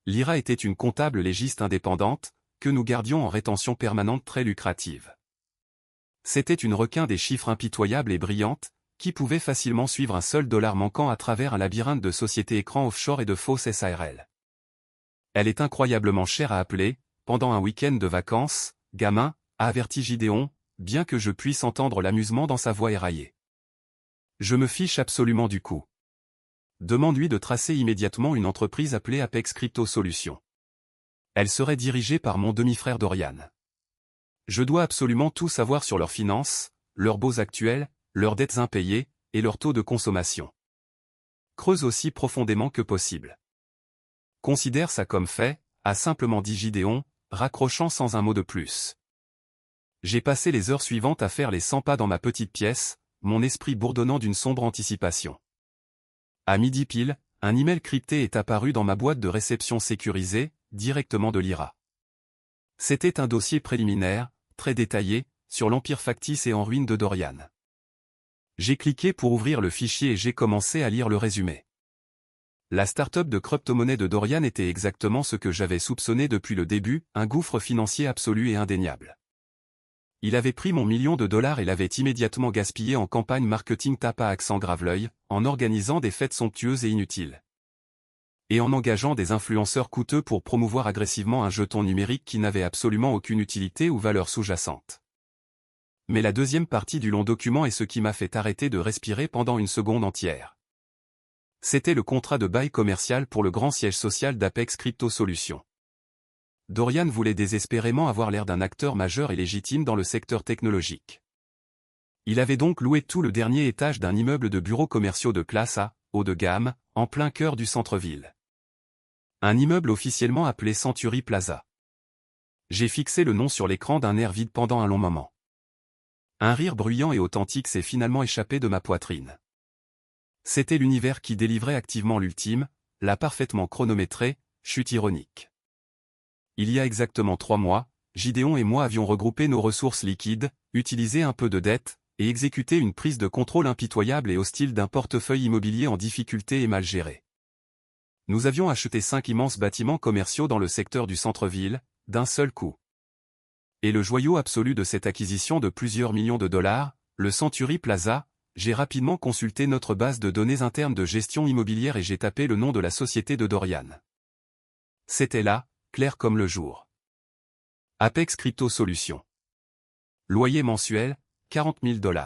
L'IRA était une comptable légiste indépendante, que nous gardions en rétention permanente très lucrative. C'était une requin des chiffres impitoyables et brillantes, qui pouvait facilement suivre un seul dollar manquant à travers un labyrinthe de sociétés écrans offshore et de fausses SARL. Elle est incroyablement chère à appeler, pendant un week-end de vacances, gamin, a averti Gideon, bien que je puisse entendre l'amusement dans sa voix éraillée. Je me fiche absolument du coup. Demande-lui de tracer immédiatement une entreprise appelée Apex Crypto Solutions. Elle serait dirigée par mon demi-frère Dorian. Je dois absolument tout savoir sur leurs finances, leurs baux actuels, leurs dettes impayées, et leur taux de consommation. Creuse aussi profondément que possible. Considère ça comme fait, a simplement dit Gideon, raccrochant sans un mot de plus. J'ai passé les heures suivantes à faire les 100 pas dans ma petite pièce, mon esprit bourdonnant d'une sombre anticipation. À midi pile, un email crypté est apparu dans ma boîte de réception sécurisée, directement de l'IRA. C'était un dossier préliminaire, très détaillé, sur l'empire factice et en ruine de Dorian. J'ai cliqué pour ouvrir le fichier et j'ai commencé à lire le résumé. La start-up de crypto-monnaie de Dorian était exactement ce que j'avais soupçonné depuis le début, un gouffre financier absolu et indéniable. Il avait pris mon million de dollars et l'avait immédiatement gaspillé en campagne marketing tape à accent grave l'œil, en organisant des fêtes somptueuses et inutiles. Et en engageant des influenceurs coûteux pour promouvoir agressivement un jeton numérique qui n'avait absolument aucune utilité ou valeur sous-jacente. Mais la deuxième partie du long document est ce qui m'a fait arrêter de respirer pendant une seconde entière. C'était le contrat de bail commercial pour le grand siège social d'Apex Crypto Solutions. Dorian voulait désespérément avoir l'air d'un acteur majeur et légitime dans le secteur technologique. Il avait donc loué tout le dernier étage d'un immeuble de bureaux commerciaux de classe A, haut de gamme, en plein cœur du centre-ville. Un immeuble officiellement appelé Century Plaza. J'ai fixé le nom sur l'écran d'un air vide pendant un long moment. Un rire bruyant et authentique s'est finalement échappé de ma poitrine. C'était l'univers qui délivrait activement l'ultime, la parfaitement chronométrée, chute ironique. Il y a exactement 3 mois, Gideon et moi avions regroupé nos ressources liquides, utilisé un peu de dette, et exécuté une prise de contrôle impitoyable et hostile d'un portefeuille immobilier en difficulté et mal géré. Nous avions acheté 5 immenses bâtiments commerciaux dans le secteur du centre-ville, d'un seul coup. Et le joyau absolu de cette acquisition de plusieurs millions de dollars, le Century Plaza, j'ai rapidement consulté notre base de données interne de gestion immobilière et j'ai tapé le nom de la société de Dorian. C'était là, clair comme le jour. Apex Crypto Solutions. Loyer mensuel, 40 000 $.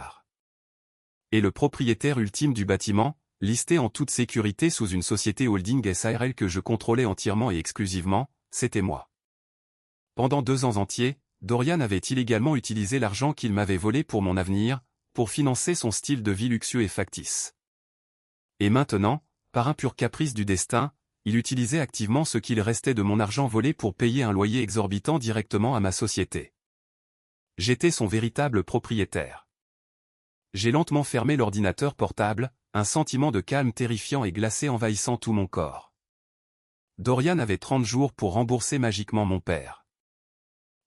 Et le propriétaire ultime du bâtiment, listé en toute sécurité sous une société holding SARL que je contrôlais entièrement et exclusivement, c'était moi. Pendant 2 ans entiers, Dorian avait illégalement utilisé l'argent qu'il m'avait volé pour mon avenir, pour financer son style de vie luxueux et factice. Et maintenant, par un pur caprice du destin, il utilisait activement ce qu'il restait de mon argent volé pour payer un loyer exorbitant directement à ma société. J'étais son véritable propriétaire. J'ai lentement fermé l'ordinateur portable, un sentiment de calme terrifiant et glacé envahissant tout mon corps. Dorian avait 30 jours pour rembourser magiquement mon père.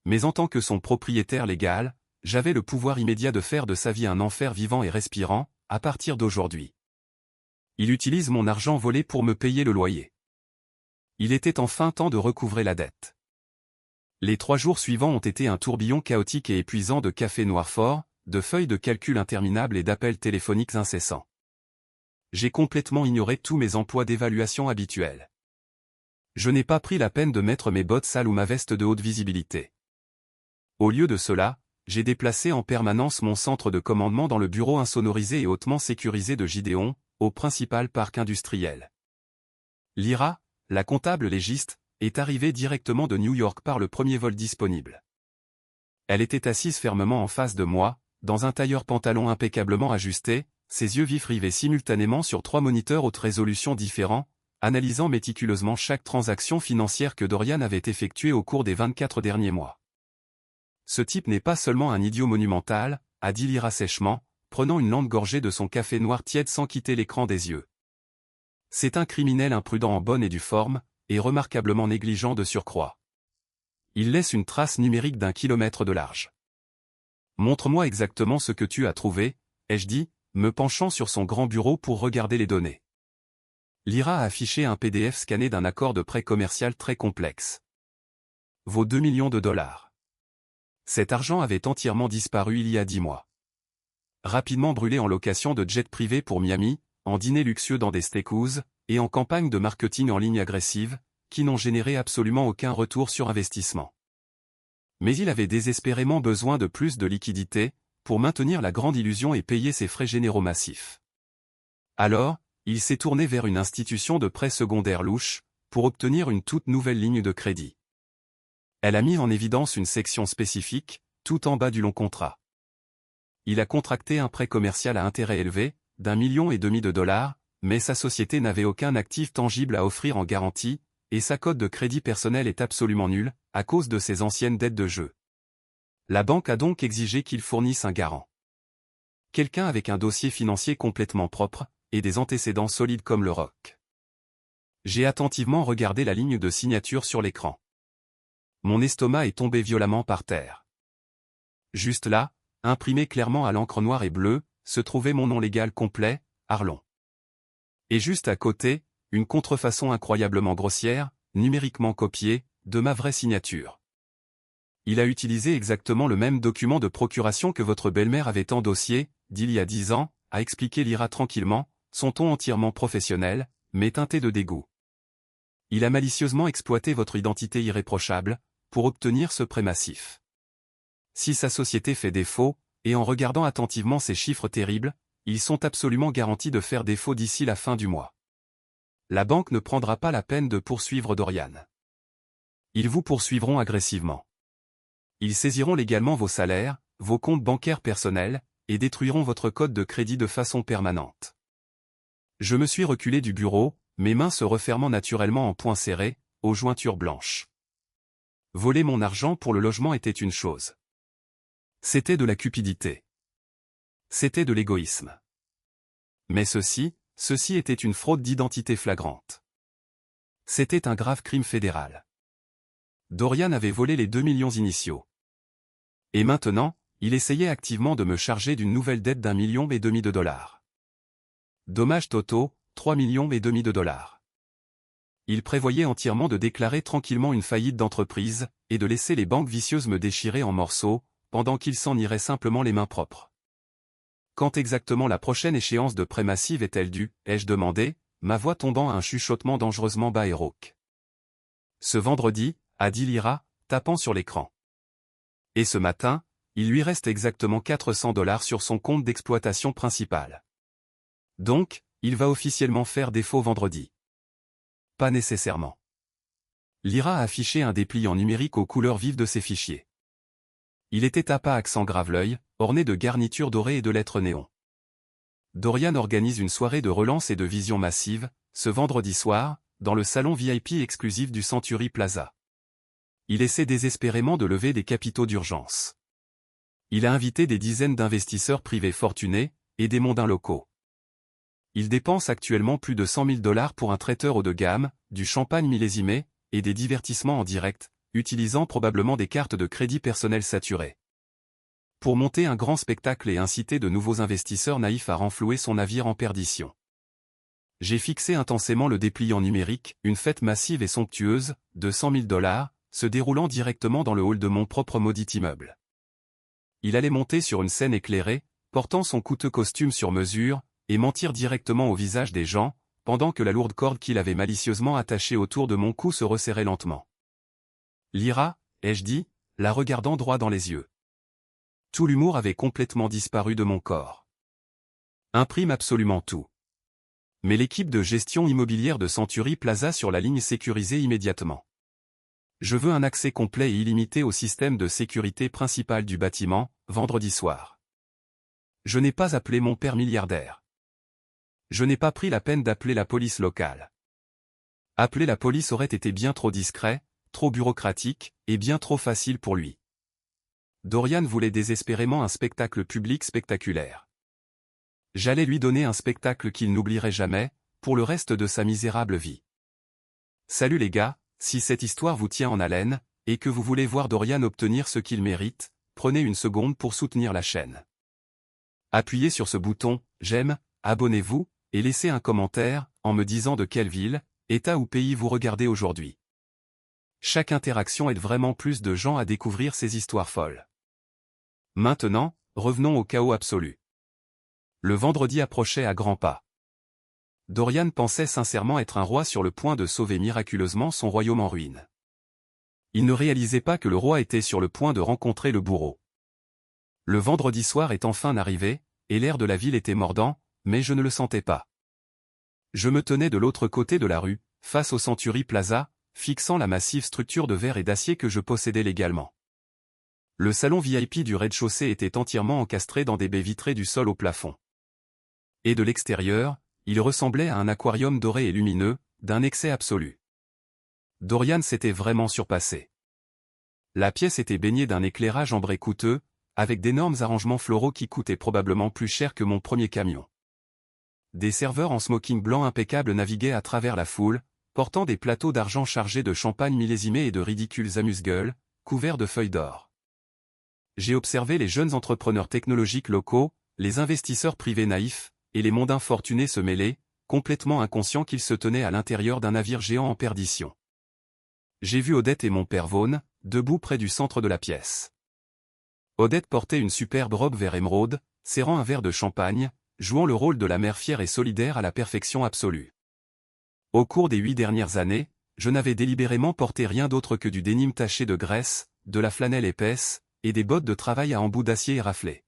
Mais en tant que son propriétaire légal, j'avais le pouvoir immédiat de faire de sa vie un enfer vivant et respirant, à partir d'aujourd'hui. Il utilise mon argent volé pour me payer le loyer. Il était enfin temps de recouvrer la dette. Les 3 jours suivants ont été un tourbillon chaotique et épuisant de café noir fort, de feuilles de calcul interminables et d'appels téléphoniques incessants. J'ai complètement ignoré tous mes emplois d'évaluation habituels. Je n'ai pas pris la peine de mettre mes bottes sales ou ma veste de haute visibilité. Au lieu de cela, j'ai déplacé en permanence mon centre de commandement dans le bureau insonorisé et hautement sécurisé de Gideon, au principal parc industriel. Lyra, la comptable légiste, est arrivée directement de New York par le premier vol disponible. Elle était assise fermement en face de moi, dans un tailleur pantalon impeccablement ajusté, ses yeux vifs rivés simultanément sur 3 moniteurs haute résolution différents, analysant méticuleusement chaque transaction financière que Dorian avait effectuée au cours des 24 derniers mois. Ce type n'est pas seulement un idiot monumental, a dit Lyra sèchement, prenant une longue gorgée de son café noir tiède sans quitter l'écran des yeux. C'est un criminel imprudent en bonne et due forme, et remarquablement négligent de surcroît. Il laisse une trace numérique d'1 kilomètre de large. Montre-moi exactement ce que tu as trouvé, ai-je dit, me penchant sur son grand bureau pour regarder les données. Lyra a affiché un PDF scanné d'un accord de prêt commercial très complexe. Vaut 2 millions de dollars. Cet argent avait entièrement disparu il y a 10 mois. Rapidement brûlé en location de jet privé pour Miami, en dîner luxueux dans des steakhouse, et en campagne de marketing en ligne agressive, qui n'ont généré absolument aucun retour sur investissement. Mais il avait désespérément besoin de plus de liquidités, pour maintenir la grande illusion et payer ses frais généraux massifs. Alors, il s'est tourné vers une institution de prêt secondaire louche, pour obtenir une toute nouvelle ligne de crédit. Elle a mis en évidence une section spécifique, tout en bas du long contrat. Il a contracté un prêt commercial à intérêt élevé, d'1,5 million de dollars, mais sa société n'avait aucun actif tangible à offrir en garantie, et sa cote de crédit personnel est absolument nulle, à cause de ses anciennes dettes de jeu. La banque a donc exigé qu'il fournisse un garant. Quelqu'un avec un dossier financier complètement propre, et des antécédents solides comme le roc. J'ai attentivement regardé la ligne de signature sur l'écran. Mon estomac est tombé violemment par terre. Juste là, imprimé clairement à l'encre noire et bleue, se trouvait mon nom légal complet, Arlon. Et juste à côté, une contrefaçon incroyablement grossière, numériquement copiée, de ma vraie signature. Il a utilisé exactement le même document de procuration que votre belle-mère avait endossé, d'il y a 10 ans, a expliqué Lyra tranquillement, son ton entièrement professionnel, mais teinté de dégoût. Il a malicieusement exploité votre identité irréprochable, pour obtenir ce prêt massif. Si sa société fait défaut, et en regardant attentivement ces chiffres terribles, ils sont absolument garantis de faire défaut d'ici la fin du mois. La banque ne prendra pas la peine de poursuivre Dorian. Ils vous poursuivront agressivement. Ils saisiront légalement vos salaires, vos comptes bancaires personnels, et détruiront votre code de crédit de façon permanente. Je me suis reculé du bureau, mes mains se refermant naturellement en poings serrés, aux jointures blanches. Voler mon argent pour le logement était une chose. C'était de la cupidité. C'était de l'égoïsme. Mais ceci était une fraude d'identité flagrante. C'était un grave crime fédéral. Dorian avait volé les 2 millions initiaux. Et maintenant, il essayait activement de me charger d'une nouvelle dette d'1,5 million de dollars. Dommages totaux, 3,5 millions de dollars. Il prévoyait entièrement de déclarer tranquillement une faillite d'entreprise, et de laisser les banques vicieuses me déchirer en morceaux, pendant qu'il s'en irait simplement les mains propres. Quand exactement la prochaine échéance de prêt massive est-elle due, ai-je demandé, ma voix tombant à un chuchotement dangereusement bas et rauque. Ce vendredi, a dit Lyra, tapant sur l'écran. Et ce matin, il lui reste exactement 400 $ sur son compte d'exploitation principal. Donc, il va officiellement faire défaut vendredi. Pas nécessairement. Lyra a affiché un dépliant numérique aux couleurs vives de ses fichiers. Il était à pas accent grave-l'œil, orné de garnitures dorées et de lettres néon. Dorian organise une soirée de relance et de vision massive, ce vendredi soir, dans le salon VIP exclusif du Century Plaza. Il essaie désespérément de lever des capitaux d'urgence. Il a invité des dizaines d'investisseurs privés fortunés, et des mondains locaux. Il dépense actuellement plus de 100 000 $ pour un traiteur haut de gamme, du champagne millésimé, et des divertissements en direct, utilisant probablement des cartes de crédit personnel saturées. Pour monter un grand spectacle et inciter de nouveaux investisseurs naïfs à renflouer son navire en perdition. J'ai fixé intensément le dépliant numérique, une fête massive et somptueuse, de 100 000 $, se déroulant directement dans le hall de mon propre maudit immeuble. Il allait monter sur une scène éclairée, portant son coûteux costume sur mesure, et mentir directement au visage des gens, pendant que la lourde corde qu'il avait malicieusement attachée autour de mon cou se resserrait lentement. Lyra, ai-je dit, la regardant droit dans les yeux. Tout l'humour avait complètement disparu de mon corps. Imprime absolument tout. Mais l'équipe de gestion immobilière de Century Plaza sur la ligne sécurisée immédiatement. Je veux un accès complet et illimité au système de sécurité principal du bâtiment, vendredi soir. Je n'ai pas appelé mon père milliardaire. Je n'ai pas pris la peine d'appeler la police locale. Appeler la police aurait été bien trop discret, trop bureaucratique, et bien trop facile pour lui. Dorian voulait désespérément un spectacle public spectaculaire. J'allais lui donner un spectacle qu'il n'oublierait jamais, pour le reste de sa misérable vie. Salut les gars, si cette histoire vous tient en haleine, et que vous voulez voir Dorian obtenir ce qu'il mérite, prenez une seconde pour soutenir la chaîne. Appuyez sur ce bouton « J'aime », abonnez-vous, et laissez un commentaire, en me disant de quelle ville, État ou pays vous regardez aujourd'hui. Chaque interaction aide vraiment plus de gens à découvrir ces histoires folles. Maintenant, revenons au chaos absolu. Le vendredi approchait à grands pas. Dorian pensait sincèrement être un roi sur le point de sauver miraculeusement son royaume en ruine. Il ne réalisait pas que le roi était sur le point de rencontrer le bourreau. Le vendredi soir est enfin arrivé, et l'air de la ville était mordant, mais je ne le sentais pas. Je me tenais de l'autre côté de la rue, face au Century Plaza, fixant la massive structure de verre et d'acier que je possédais légalement. Le salon VIP du rez-de-chaussée était entièrement encastré dans des baies vitrées du sol au plafond. Et de l'extérieur, il ressemblait à un aquarium doré et lumineux, d'un excès absolu. Dorian s'était vraiment surpassé. La pièce était baignée d'un éclairage ambré coûteux, avec d'énormes arrangements floraux qui coûtaient probablement plus cher que mon premier camion. Des serveurs en smoking blanc impeccable naviguaient à travers la foule, portant des plateaux d'argent chargés de champagne millésimé et de ridicules amuse-gueules, couverts de feuilles d'or. J'ai observé les jeunes entrepreneurs technologiques locaux, les investisseurs privés naïfs, et les mondains fortunés se mêler, complètement inconscients qu'ils se tenaient à l'intérieur d'un navire géant en perdition. J'ai vu Odette et mon père Vaughn, debout près du centre de la pièce. Odette portait une superbe robe vert émeraude, serrant un verre de champagne, jouant le rôle de la mère fière et solidaire à la perfection absolue. Au cours des 8 dernières années, je n'avais délibérément porté rien d'autre que du dénime taché de graisse, de la flanelle épaisse, et des bottes de travail à embouts d'acier éraflés.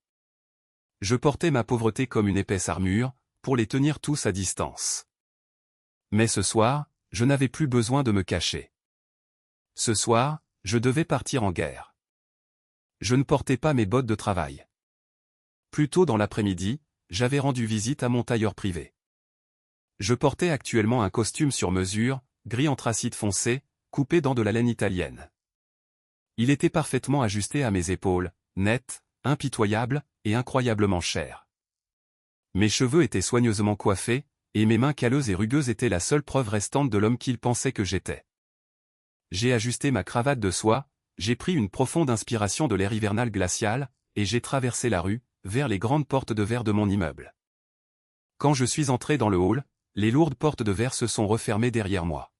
Je portais ma pauvreté comme une épaisse armure, pour les tenir tous à distance. Mais ce soir, je n'avais plus besoin de me cacher. Ce soir, je devais partir en guerre. Je ne portais pas mes bottes de travail. Plus tôt dans l'après-midi, j'avais rendu visite à mon tailleur privé. Je portais actuellement un costume sur mesure, gris anthracite foncé, coupé dans de la laine italienne. Il était parfaitement ajusté à mes épaules, net, impitoyable, et incroyablement cher. Mes cheveux étaient soigneusement coiffés, et mes mains calleuses et rugueuses étaient la seule preuve restante de l'homme qu'il pensait que j'étais. J'ai ajusté ma cravate de soie, j'ai pris une profonde inspiration de l'air hivernal glacial, et j'ai traversé la rue, vers les grandes portes de verre de mon immeuble. Quand je suis entré dans le hall, les lourdes portes de verre se sont refermées derrière moi.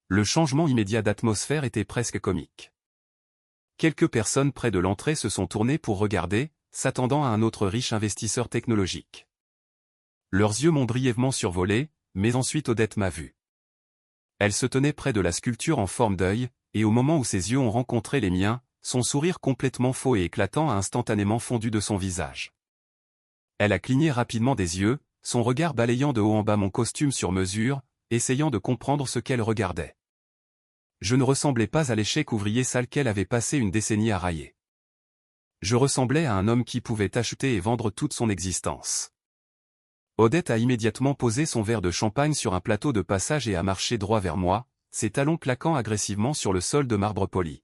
Le changement immédiat d'atmosphère était presque comique. Quelques personnes près de l'entrée se sont tournées pour regarder, s'attendant à un autre riche investisseur technologique. Leurs yeux m'ont brièvement survolé, mais ensuite Odette m'a vu. Elle se tenait près de la sculpture en forme d'œil, et au moment où ses yeux ont rencontré les miens, son sourire complètement faux et éclatant a instantanément fondu de son visage. Elle a cligné rapidement des yeux, son regard balayant de haut en bas mon costume sur mesure, essayant de comprendre ce qu'elle regardait. Je ne ressemblais pas à l'échec ouvrier sale qu'elle avait passé une décennie à railler. Je ressemblais à un homme qui pouvait acheter et vendre toute son existence. Odette a immédiatement posé son verre de champagne sur un plateau de passage et a marché droit vers moi, ses talons claquant agressivement sur le sol de marbre poli.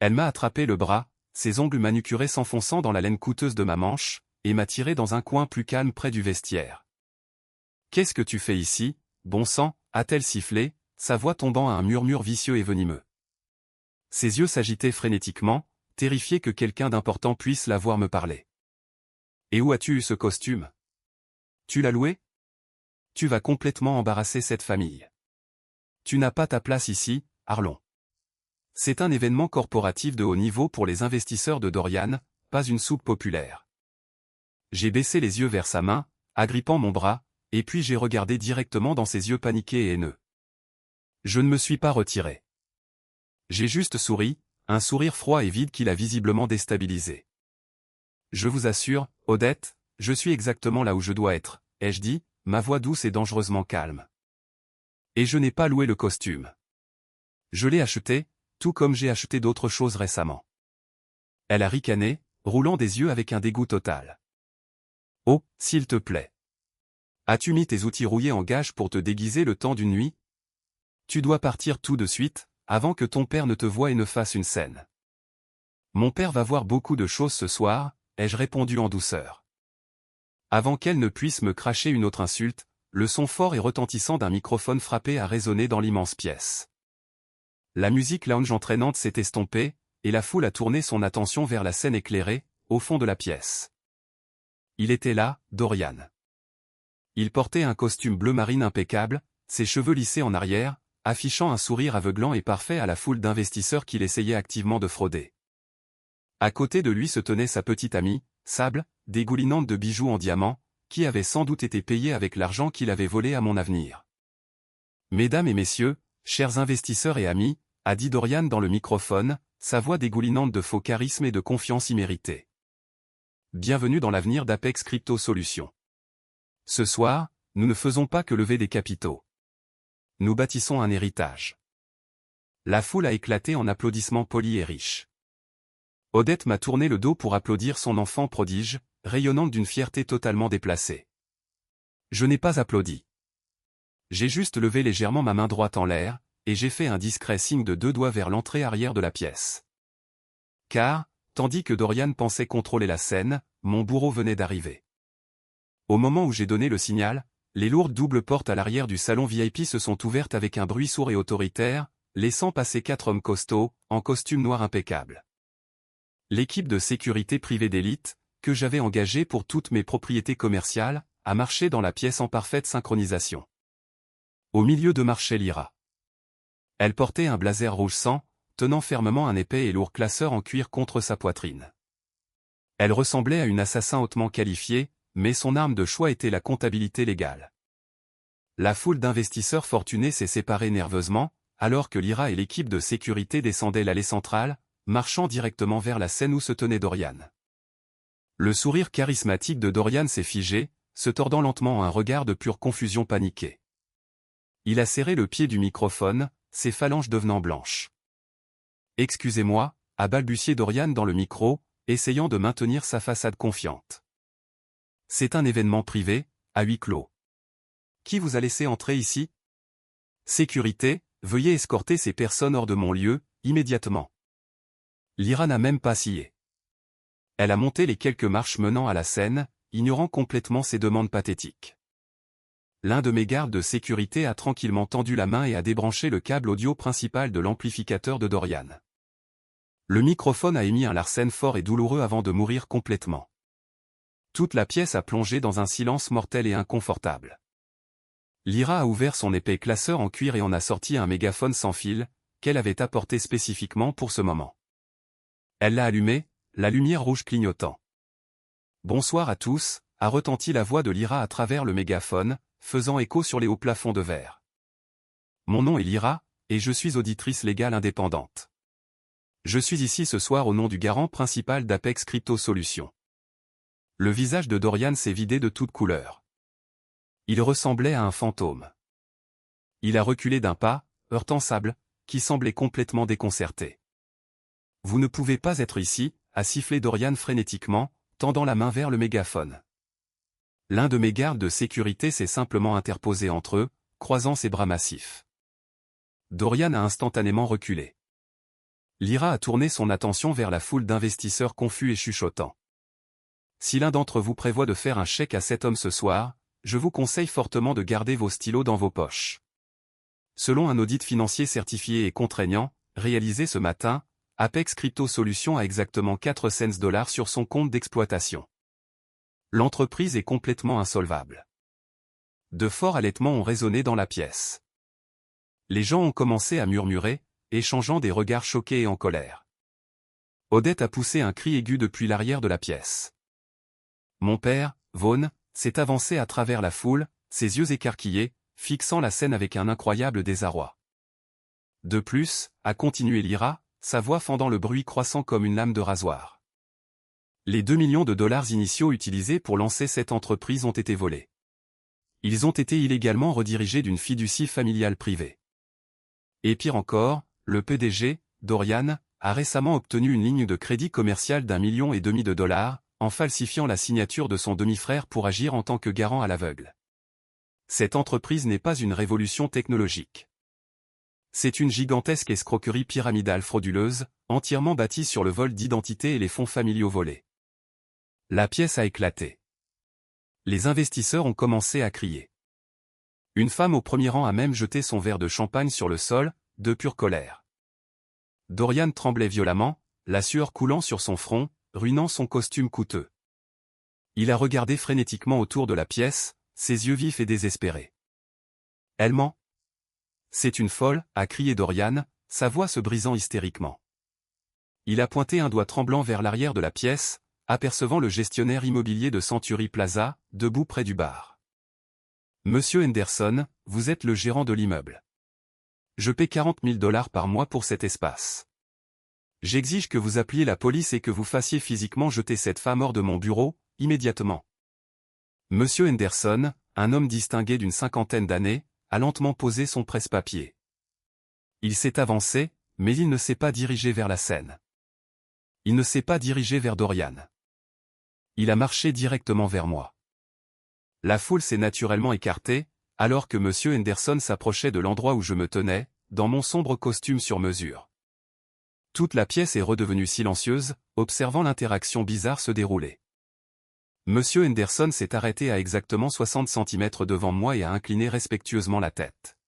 Elle m'a attrapé le bras, ses ongles manucurés s'enfonçant dans la laine coûteuse de ma manche, et m'a tiré dans un coin plus calme près du vestiaire. « Qu'est-ce que tu fais ici, bon sang » a-t-elle sifflé, sa voix tombant à un murmure vicieux et venimeux. Ses yeux s'agitaient frénétiquement, terrifiés que quelqu'un d'important puisse la voir me parler. « Et où as-tu eu ce costume ? Tu l'as loué ? Tu vas complètement embarrasser cette famille. Tu n'as pas ta place ici, Arlon. C'est un événement corporatif de haut niveau pour les investisseurs de Dorian, pas une soupe populaire. » J'ai baissé les yeux vers sa main, agrippant mon bras, et puis j'ai regardé directement dans ses yeux paniqués et haineux. Je ne me suis pas retiré. J'ai juste souri, un sourire froid et vide qui l'a visiblement déstabilisé. Je vous assure, Odette, je suis exactement là où je dois être, ai-je dit, ma voix douce et dangereusement calme. Et je n'ai pas loué le costume. Je l'ai acheté, tout comme j'ai acheté d'autres choses récemment. Elle a ricané, roulant des yeux avec un dégoût total. Oh, s'il te plaît. As-tu mis tes outils rouillés en gage pour te déguiser le temps d'une nuit ? Tu dois partir tout de suite, avant que ton père ne te voie et ne fasse une scène. Mon père va voir beaucoup de choses ce soir, ai-je répondu en douceur. Avant qu'elle ne puisse me cracher une autre insulte, le son fort et retentissant d'un microphone frappé a résonné dans l'immense pièce. La musique lounge entraînante s'est estompée, et la foule a tourné son attention vers la scène éclairée, au fond de la pièce. Il était là, Dorian. Il portait un costume bleu marine impeccable, ses cheveux lissés en arrière, affichant un sourire aveuglant et parfait à la foule d'investisseurs qu'il essayait activement de frauder. À côté de lui se tenait sa petite amie, Sable, dégoulinante de bijoux en diamant, qui avait sans doute été payée avec l'argent qu'il avait volé à mon avenir. « Mesdames et messieurs, chers investisseurs et amis », a dit Dorian dans le microphone, sa voix dégoulinante de faux charisme et de confiance imméritée. Bienvenue dans l'avenir d'Apex Crypto Solutions. Ce soir, nous ne faisons pas que lever des capitaux. Nous bâtissons un héritage. La foule a éclaté en applaudissements polis et riches. Odette m'a tourné le dos pour applaudir son enfant prodige, rayonnante d'une fierté totalement déplacée. Je n'ai pas applaudi. J'ai juste levé légèrement ma main droite en l'air, et j'ai fait un discret signe de 2 doigts vers l'entrée arrière de la pièce. Car, tandis que Dorian pensait contrôler la scène, mon bourreau venait d'arriver. Au moment où j'ai donné le signal, les lourdes doubles portes à l'arrière du salon VIP se sont ouvertes avec un bruit sourd et autoritaire, laissant passer 4 hommes costauds, en costume noir impeccable. L'équipe de sécurité privée d'élite, que j'avais engagée pour toutes mes propriétés commerciales, a marché dans la pièce en parfaite synchronisation. Au milieu de marchait Lyra. Elle portait un blazer rouge sang, tenant fermement un épais et lourd classeur en cuir contre sa poitrine. Elle ressemblait à une assassin hautement qualifiée, mais son arme de choix était la comptabilité légale. La foule d'investisseurs fortunés s'est séparée nerveusement, alors que Lyra et l'équipe de sécurité descendaient l'allée centrale, marchant directement vers la scène où se tenait Dorian. Le sourire charismatique de Dorian s'est figé, se tordant lentement en un regard de pure confusion paniquée. Il a serré le pied du microphone, ses phalanges devenant blanches. « Excusez-moi » a balbutié Dorian dans le micro, essayant de maintenir sa façade confiante. « C'est un événement privé, à huis clos. Qui vous a laissé entrer ici ? Sécurité, veuillez escorter ces personnes hors de mon lieu, immédiatement. » Lyra n'a même pas scié. Elle a monté les quelques marches menant à la scène, ignorant complètement ses demandes pathétiques. L'un de mes gardes de sécurité a tranquillement tendu la main et a débranché le câble audio principal de l'amplificateur de Dorian. Le microphone a émis un larcène fort et douloureux avant de mourir complètement. Toute la pièce a plongé dans un silence mortel et inconfortable. Lyra a ouvert son épais classeur en cuir et en a sorti un mégaphone sans fil, qu'elle avait apporté spécifiquement pour ce moment. Elle l'a allumé, la lumière rouge clignotant. « Bonsoir à tous » a retenti la voix de Lyra à travers le mégaphone, faisant écho sur les hauts plafonds de verre. « Mon nom est Lyra, et je suis auditrice légale indépendante. Je suis ici ce soir au nom du garant principal d'Apex Crypto Solutions. Le visage de Dorian s'est vidé de toute couleur. Il ressemblait à un fantôme. Il a reculé d'un pas, heurtant Sable, qui semblait complètement déconcerté. « Vous ne pouvez pas être ici », a sifflé Dorian frénétiquement, tendant la main vers le mégaphone. L'un de mes gardes de sécurité s'est simplement interposé entre eux, croisant ses bras massifs. Dorian a instantanément reculé. Lyra a tourné son attention vers la foule d'investisseurs confus et chuchotants. « Si l'un d'entre vous prévoit de faire un chèque à cet homme ce soir, je vous conseille fortement de garder vos stylos dans vos poches. » Selon un audit financier certifié et contraignant, réalisé ce matin, Apex Crypto Solutions a exactement 4 cents sur son compte d'exploitation. L'entreprise est complètement insolvable. De forts halètements ont résonné dans la pièce. Les gens ont commencé à murmurer, échangeant des regards choqués et en colère. Odette a poussé un cri aigu depuis l'arrière de la pièce. Mon père, Vaughn, s'est avancé à travers la foule, ses yeux écarquillés, fixant la scène avec un incroyable désarroi. De plus, a continué Lyra, sa voix fendant le bruit croissant comme une lame de rasoir. Les 2 millions de dollars initiaux utilisés pour lancer cette entreprise ont été volés. Ils ont été illégalement redirigés d'une fiducie familiale privée. Et pire encore, le PDG, Dorian, a récemment obtenu une ligne de crédit commercial d'1,5 million de dollars, en falsifiant la signature de son demi-frère pour agir en tant que garant à l'aveugle. Cette entreprise n'est pas une révolution technologique. C'est une gigantesque escroquerie pyramidale frauduleuse, entièrement bâtie sur le vol d'identité et les fonds familiaux volés. La pièce a éclaté. Les investisseurs ont commencé à crier. Une femme au premier rang a même jeté son verre de champagne sur le sol, de pure colère. Dorian tremblait violemment, la sueur coulant sur son front, ruinant son costume coûteux. Il a regardé frénétiquement autour de la pièce, ses yeux vifs et désespérés. « Elle ment. C'est une folle », a crié Dorian, sa voix se brisant hystériquement. Il a pointé un doigt tremblant vers l'arrière de la pièce, apercevant le gestionnaire immobilier de Century Plaza, debout près du bar. « Monsieur Henderson, vous êtes le gérant de l'immeuble. Je paie 40 000 $ par mois pour cet espace. J'exige que vous appeliez la police et que vous fassiez physiquement jeter cette femme hors de mon bureau, immédiatement. » Monsieur Henderson, un homme distingué d'une 50aine d'années, a lentement posé son presse-papier. Il s'est avancé, mais il ne s'est pas dirigé vers la scène. Il ne s'est pas dirigé vers Dorian. Il a marché directement vers moi. La foule s'est naturellement écartée, alors que Monsieur Henderson s'approchait de l'endroit où je me tenais, dans mon sombre costume sur mesure. Toute la pièce est redevenue silencieuse, observant l'interaction bizarre se dérouler. Monsieur Henderson s'est arrêté à exactement 60 cm devant moi et a incliné respectueusement la tête.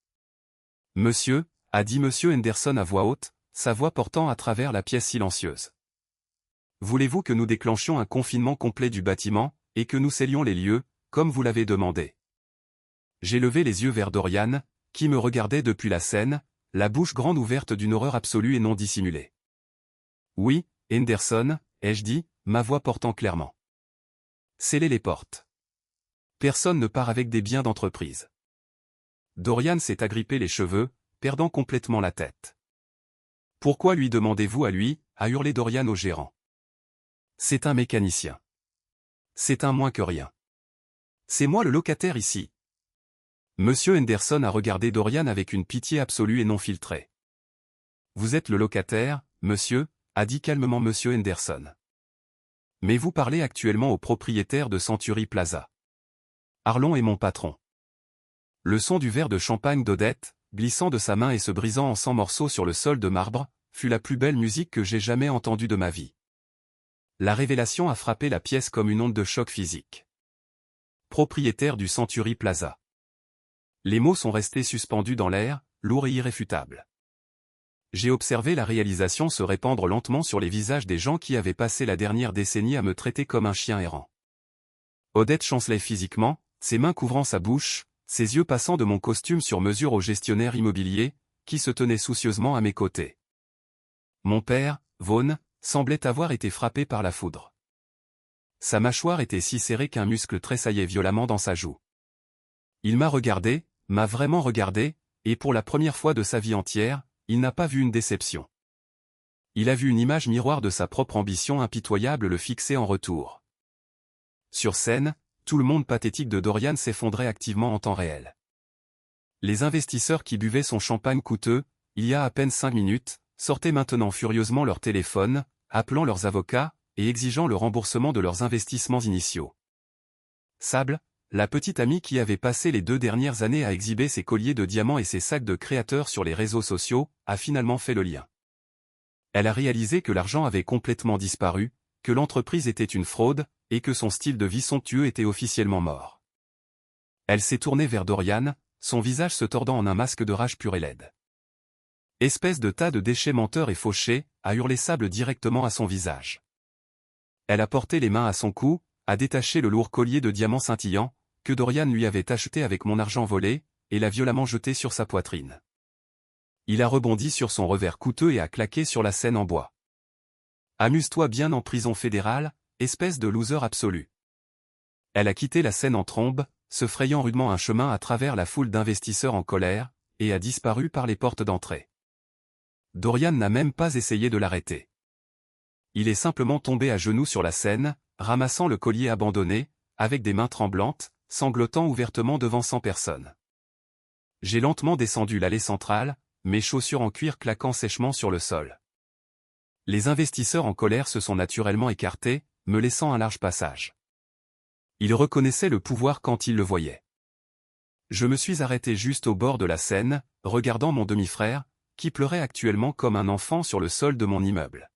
« Monsieur », a dit Monsieur Henderson à voix haute, sa voix portant à travers la pièce silencieuse. « Voulez-vous que nous déclenchions un confinement complet du bâtiment, et que nous scellions les lieux, comme vous l'avez demandé ?» J'ai levé les yeux vers Dorian, qui me regardait depuis la scène, la bouche grande ouverte d'une horreur absolue et non dissimulée. « Oui, Henderson, ai-je dit, ma voix portant clairement. Scellez les portes. Personne ne part avec des biens d'entreprise. » Dorian s'est agrippé les cheveux, perdant complètement la tête. « Pourquoi lui demandez-vous à lui ?» a hurlé Dorian au gérant. « C'est un mécanicien. C'est un moins que rien. C'est moi le locataire ici. » Monsieur Henderson a regardé Dorian avec une pitié absolue et non filtrée. « Vous êtes le locataire, monsieur ?» a dit calmement Monsieur Henderson. « Mais vous parlez actuellement au propriétaire de Century Plaza. Arlon est mon patron. » Le son du verre de champagne d'Odette, glissant de sa main et se brisant en 100 morceaux sur le sol de marbre, fut la plus belle musique que j'ai jamais entendue de ma vie. La révélation a frappé la pièce comme une onde de choc physique. Propriétaire du Century Plaza. Les mots sont restés suspendus dans l'air, lourds et irréfutables. J'ai observé la réalisation se répandre lentement sur les visages des gens qui avaient passé la dernière décennie à me traiter comme un chien errant. Odette chancelait physiquement, ses mains couvrant sa bouche, ses yeux passant de mon costume sur mesure au gestionnaire immobilier, qui se tenait soucieusement à mes côtés. Mon père, Vaughn, semblait avoir été frappé par la foudre. Sa mâchoire était si serrée qu'un muscle tressaillait violemment dans sa joue. Il m'a regardé, m'a vraiment regardé, et pour la première fois de sa vie entière, il n'a pas vu une déception. Il a vu une image miroir de sa propre ambition impitoyable le fixer en retour. Sur scène, tout le monde pathétique de Dorian s'effondrait activement en temps réel. Les investisseurs qui buvaient son champagne coûteux, il y a à peine 5 minutes, sortaient maintenant furieusement leur téléphone, appelant leurs avocats, et exigeant le remboursement de leurs investissements initiaux. Sable, la petite amie qui avait passé les 2 dernières années à exhiber ses colliers de diamants et ses sacs de créateurs sur les réseaux sociaux, a finalement fait le lien. Elle a réalisé que l'argent avait complètement disparu, que l'entreprise était une fraude, et que son style de vie somptueux était officiellement mort. Elle s'est tournée vers Dorian, son visage se tordant en un masque de rage pure et laide. « Espèce de tas de déchets menteurs et fauchés », a hurlé Sable directement à son visage. Elle a porté les mains à son cou, a détaché le lourd collier de diamants scintillants, que Dorian lui avait acheté avec mon argent volé, et l'a violemment jeté sur sa poitrine. Il a rebondi sur son revers coûteux et a claqué sur la scène en bois. « Amuse-toi bien en prison fédérale, espèce de loser absolu. » Elle a quitté la scène en trombe, se frayant rudement un chemin à travers la foule d'investisseurs en colère, et a disparu par les portes d'entrée. Dorian n'a même pas essayé de l'arrêter. Il est simplement tombé à genoux sur la scène, ramassant le collier abandonné, avec des mains tremblantes, sanglotant ouvertement devant 100 personnes. J'ai lentement descendu l'allée centrale, mes chaussures en cuir claquant sèchement sur le sol. Les investisseurs en colère se sont naturellement écartés, me laissant un large passage. Ils reconnaissaient le pouvoir quand ils le voyaient. Je me suis arrêté juste au bord de la scène, regardant mon demi-frère, qui pleurait actuellement comme un enfant sur le sol de mon immeuble.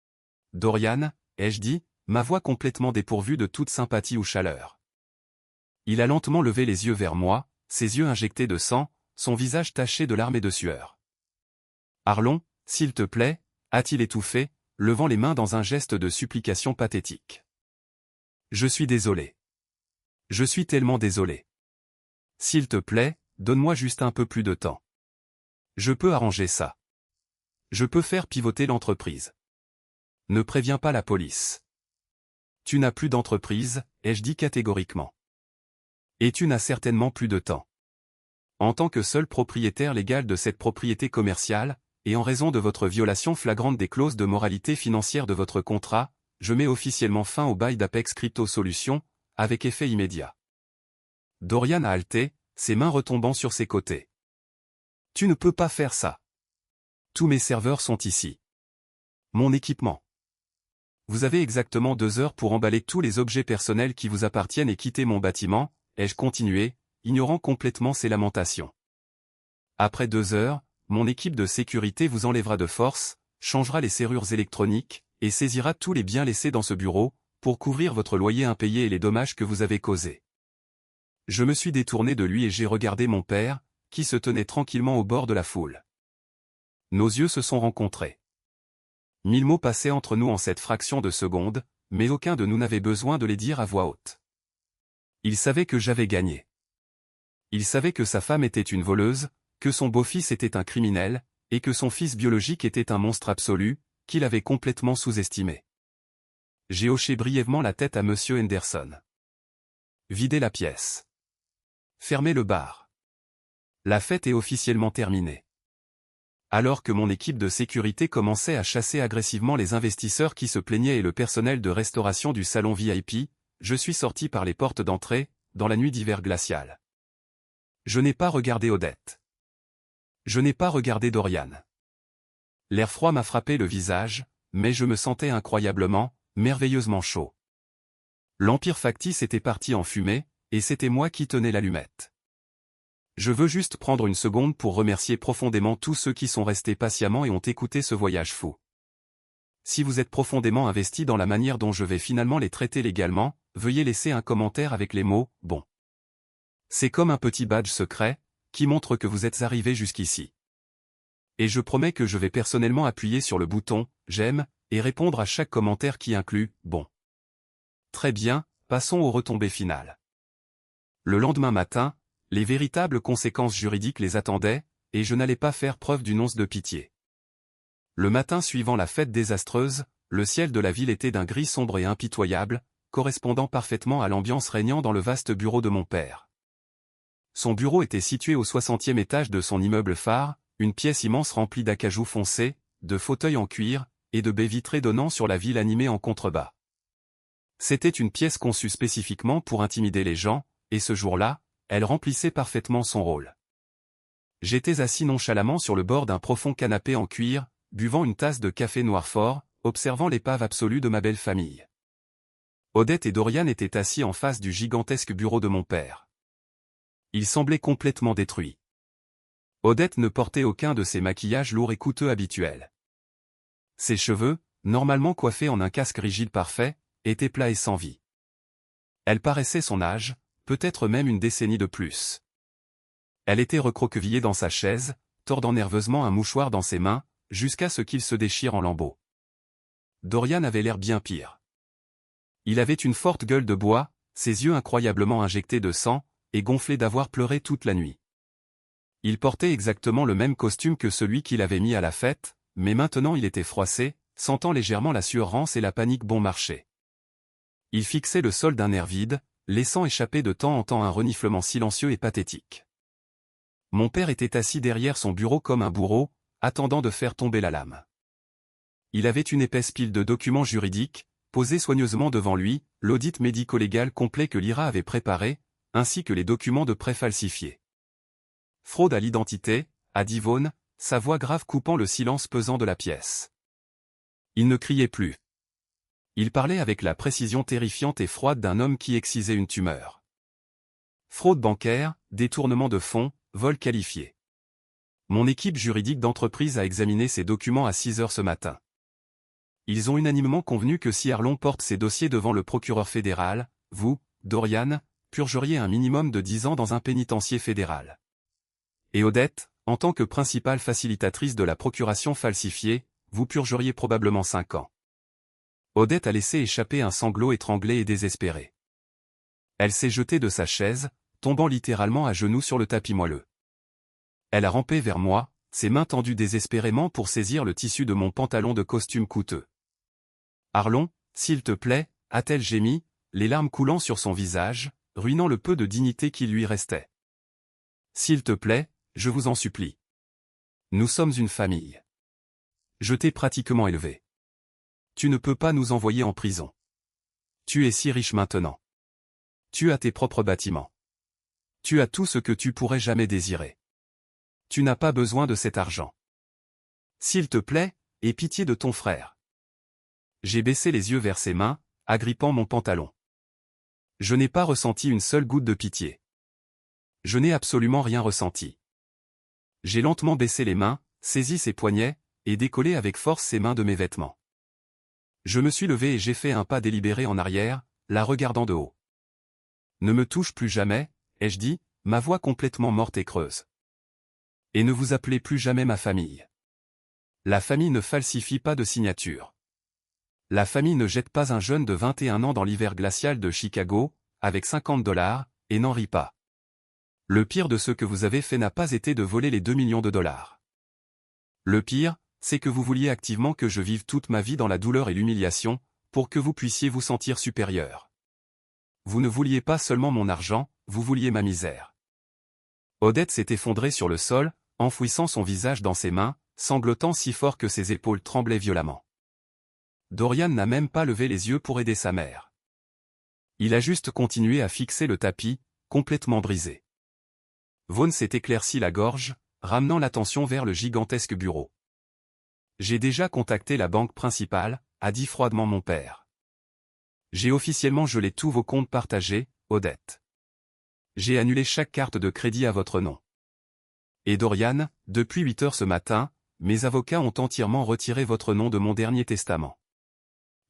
« Dorian », ai-je dit, ma voix complètement dépourvue de toute sympathie ou chaleur. Il a lentement levé les yeux vers moi, ses yeux injectés de sang, son visage taché de larmes et de sueur. « Arlon, s'il te plaît », a-t-il étouffé, levant les mains dans un geste de supplication pathétique. « Je suis désolé. Je suis tellement désolé. S'il te plaît, donne-moi juste un peu plus de temps. Je peux arranger ça. Je peux faire pivoter l'entreprise. Ne préviens pas la police. Tu n'as plus d'entreprise, ai-je dit catégoriquement. Et tu n'as certainement plus de temps. En tant que seul propriétaire légal de cette propriété commerciale, et en raison de votre violation flagrante des clauses de moralité financière de votre contrat, je mets officiellement fin au bail d'Apex Crypto Solutions, avec effet immédiat. Dorian a halté, ses mains retombant sur ses côtés. Tu ne peux pas faire ça. Tous mes serveurs sont ici. Mon équipement. Vous avez exactement 2 heures pour emballer tous les objets personnels qui vous appartiennent et quitter mon bâtiment, ai-je continué, ignorant complètement ses lamentations. Après 2 heures, mon équipe de sécurité vous enlèvera de force, changera les serrures électroniques, et saisira tous les biens laissés dans ce bureau, pour couvrir votre loyer impayé et les dommages que vous avez causés. Je me suis détourné de lui et j'ai regardé mon père, qui se tenait tranquillement au bord de la foule. Nos yeux se sont rencontrés. 1000 mots passaient entre nous en cette fraction de seconde, mais aucun de nous n'avait besoin de les dire à voix haute. Il savait que j'avais gagné. Il savait que sa femme était une voleuse, que son beau-fils était un criminel, et que son fils biologique était un monstre absolu, qu'il avait complètement sous-estimé. J'ai hoché brièvement la tête à Monsieur Henderson. Videz la pièce. Fermez le bar. La fête est officiellement terminée. Alors que mon équipe de sécurité commençait à chasser agressivement les investisseurs qui se plaignaient et le personnel de restauration du salon VIP, je suis sorti par les portes d'entrée, dans la nuit d'hiver glaciale. Je n'ai pas regardé Odette. Je n'ai pas regardé Dorian. L'air froid m'a frappé le visage, mais je me sentais incroyablement, merveilleusement chaud. L'empire factice était parti en fumée, et c'était moi qui tenais l'allumette. Je veux juste prendre une seconde pour remercier profondément tous ceux qui sont restés patiemment et ont écouté ce voyage fou. Si vous êtes profondément investi dans la manière dont je vais finalement les traiter légalement, veuillez laisser un commentaire avec les mots « bon ». C'est comme un petit badge secret, qui montre que vous êtes arrivé jusqu'ici. Et je promets que je vais personnellement appuyer sur le bouton « j'aime » et répondre à chaque commentaire qui inclut « bon ». Très bien, passons aux retombées finales. Le lendemain matin, les véritables conséquences juridiques les attendaient, et je n'allais pas faire preuve d'une once de pitié. Le matin suivant la fête désastreuse, le ciel de la ville était d'un gris sombre et impitoyable, correspondant parfaitement à l'ambiance régnant dans le vaste bureau de mon père. Son bureau était situé au 60e étage de son immeuble phare, une pièce immense remplie d'acajou foncé, de fauteuils en cuir, et de baies vitrées donnant sur la ville animée en contrebas. C'était une pièce conçue spécifiquement pour intimider les gens, et ce jour-là, elle remplissait parfaitement son rôle. J'étais assis nonchalamment sur le bord d'un profond canapé en cuir, buvant une tasse de café noir fort, observant l'épave absolue de ma belle famille. Odette et Dorian étaient assis en face du gigantesque bureau de mon père. Il semblait complètement détruit. Odette ne portait aucun de ses maquillages lourds et coûteux habituels. Ses cheveux, normalement coiffés en un casque rigide parfait, étaient plats et sans vie. Elle paraissait son âge, peut-être même une décennie de plus. Elle était recroquevillée dans sa chaise, tordant nerveusement un mouchoir dans ses mains, jusqu'à ce qu'il se déchire en lambeaux. Dorian avait l'air bien pire. Il avait une forte gueule de bois, ses yeux incroyablement injectés de sang, et gonflés d'avoir pleuré toute la nuit. Il portait exactement le même costume que celui qu'il avait mis à la fête, mais maintenant il était froissé, sentant légèrement la sueur rance et la panique bon marché. Il fixait le sol d'un air vide, laissant échapper de temps en temps un reniflement silencieux et pathétique. Mon père était assis derrière son bureau comme un bourreau, attendant de faire tomber la lame. Il avait une épaisse pile de documents juridiques, posés soigneusement devant lui, l'audit médico-légal complet que l'IRA avait préparé, ainsi que les documents de prêt falsifiés. Fraude à l'identité, a dit Vaughn, sa voix grave coupant le silence pesant de la pièce. Il ne criait plus. Il parlait avec la précision terrifiante et froide d'un homme qui excisait une tumeur. Fraude bancaire, détournement de fonds, vol qualifié. Mon équipe juridique d'entreprise a examiné ces documents à 6 heures ce matin. Ils ont unanimement convenu que si Arlon porte ces dossiers devant le procureur fédéral, vous, Dorian, purgeriez un minimum de 10 ans dans un pénitencier fédéral. Et Odette, en tant que principale facilitatrice de la procuration falsifiée, vous purgeriez probablement 5 ans. Odette a laissé échapper un sanglot étranglé et désespéré. Elle s'est jetée de sa chaise, tombant littéralement à genoux sur le tapis moelleux. Elle a rampé vers moi, ses mains tendues désespérément pour saisir le tissu de mon pantalon de costume coûteux. « Arlon, s'il te plaît » a-t-elle gémi, les larmes coulant sur son visage, ruinant le peu de dignité qui lui restait. « S'il te plaît, je vous en supplie. Nous sommes une famille. Je t'ai pratiquement élevé. Tu ne peux pas nous envoyer en prison. Tu es si riche maintenant. Tu as tes propres bâtiments. Tu as tout ce que tu pourrais jamais désirer. Tu n'as pas besoin de cet argent. S'il te plaît, aie pitié de ton frère. » J'ai baissé les yeux vers ses mains, agrippant mon pantalon. Je n'ai pas ressenti une seule goutte de pitié. Je n'ai absolument rien ressenti. J'ai lentement baissé les mains, saisi ses poignets, et décollé avec force ses mains de mes vêtements. Je me suis levé et j'ai fait un pas délibéré en arrière, la regardant de haut. « Ne me touche plus jamais, » ai-je dit, ma voix complètement morte et creuse. « Et ne vous appelez plus jamais ma famille. La famille ne falsifie pas de signature. La famille ne jette pas un jeune de 21 ans dans l'hiver glacial de Chicago, avec $50, et n'en rit pas. Le pire de ce que vous avez fait n'a pas été de voler les 2 millions de dollars. Le pire, c'est que vous vouliez activement que je vive toute ma vie dans la douleur et l'humiliation, pour que vous puissiez vous sentir supérieur. Vous ne vouliez pas seulement mon argent, vous vouliez ma misère. » Odette s'est effondrée sur le sol, enfouissant son visage dans ses mains, sanglotant si fort que ses épaules tremblaient violemment. Dorian n'a même pas levé les yeux pour aider sa mère. Il a juste continué à fixer le tapis, complètement brisé. Vaughn s'est éclairci la gorge, ramenant l'attention vers le gigantesque bureau. « J'ai déjà contacté la banque principale » a dit froidement mon père. « J'ai officiellement gelé tous vos comptes partagés, Odette. J'ai annulé chaque carte de crédit à votre nom. Et Dorian, depuis 8 heures ce matin, mes avocats ont entièrement retiré votre nom de mon dernier testament.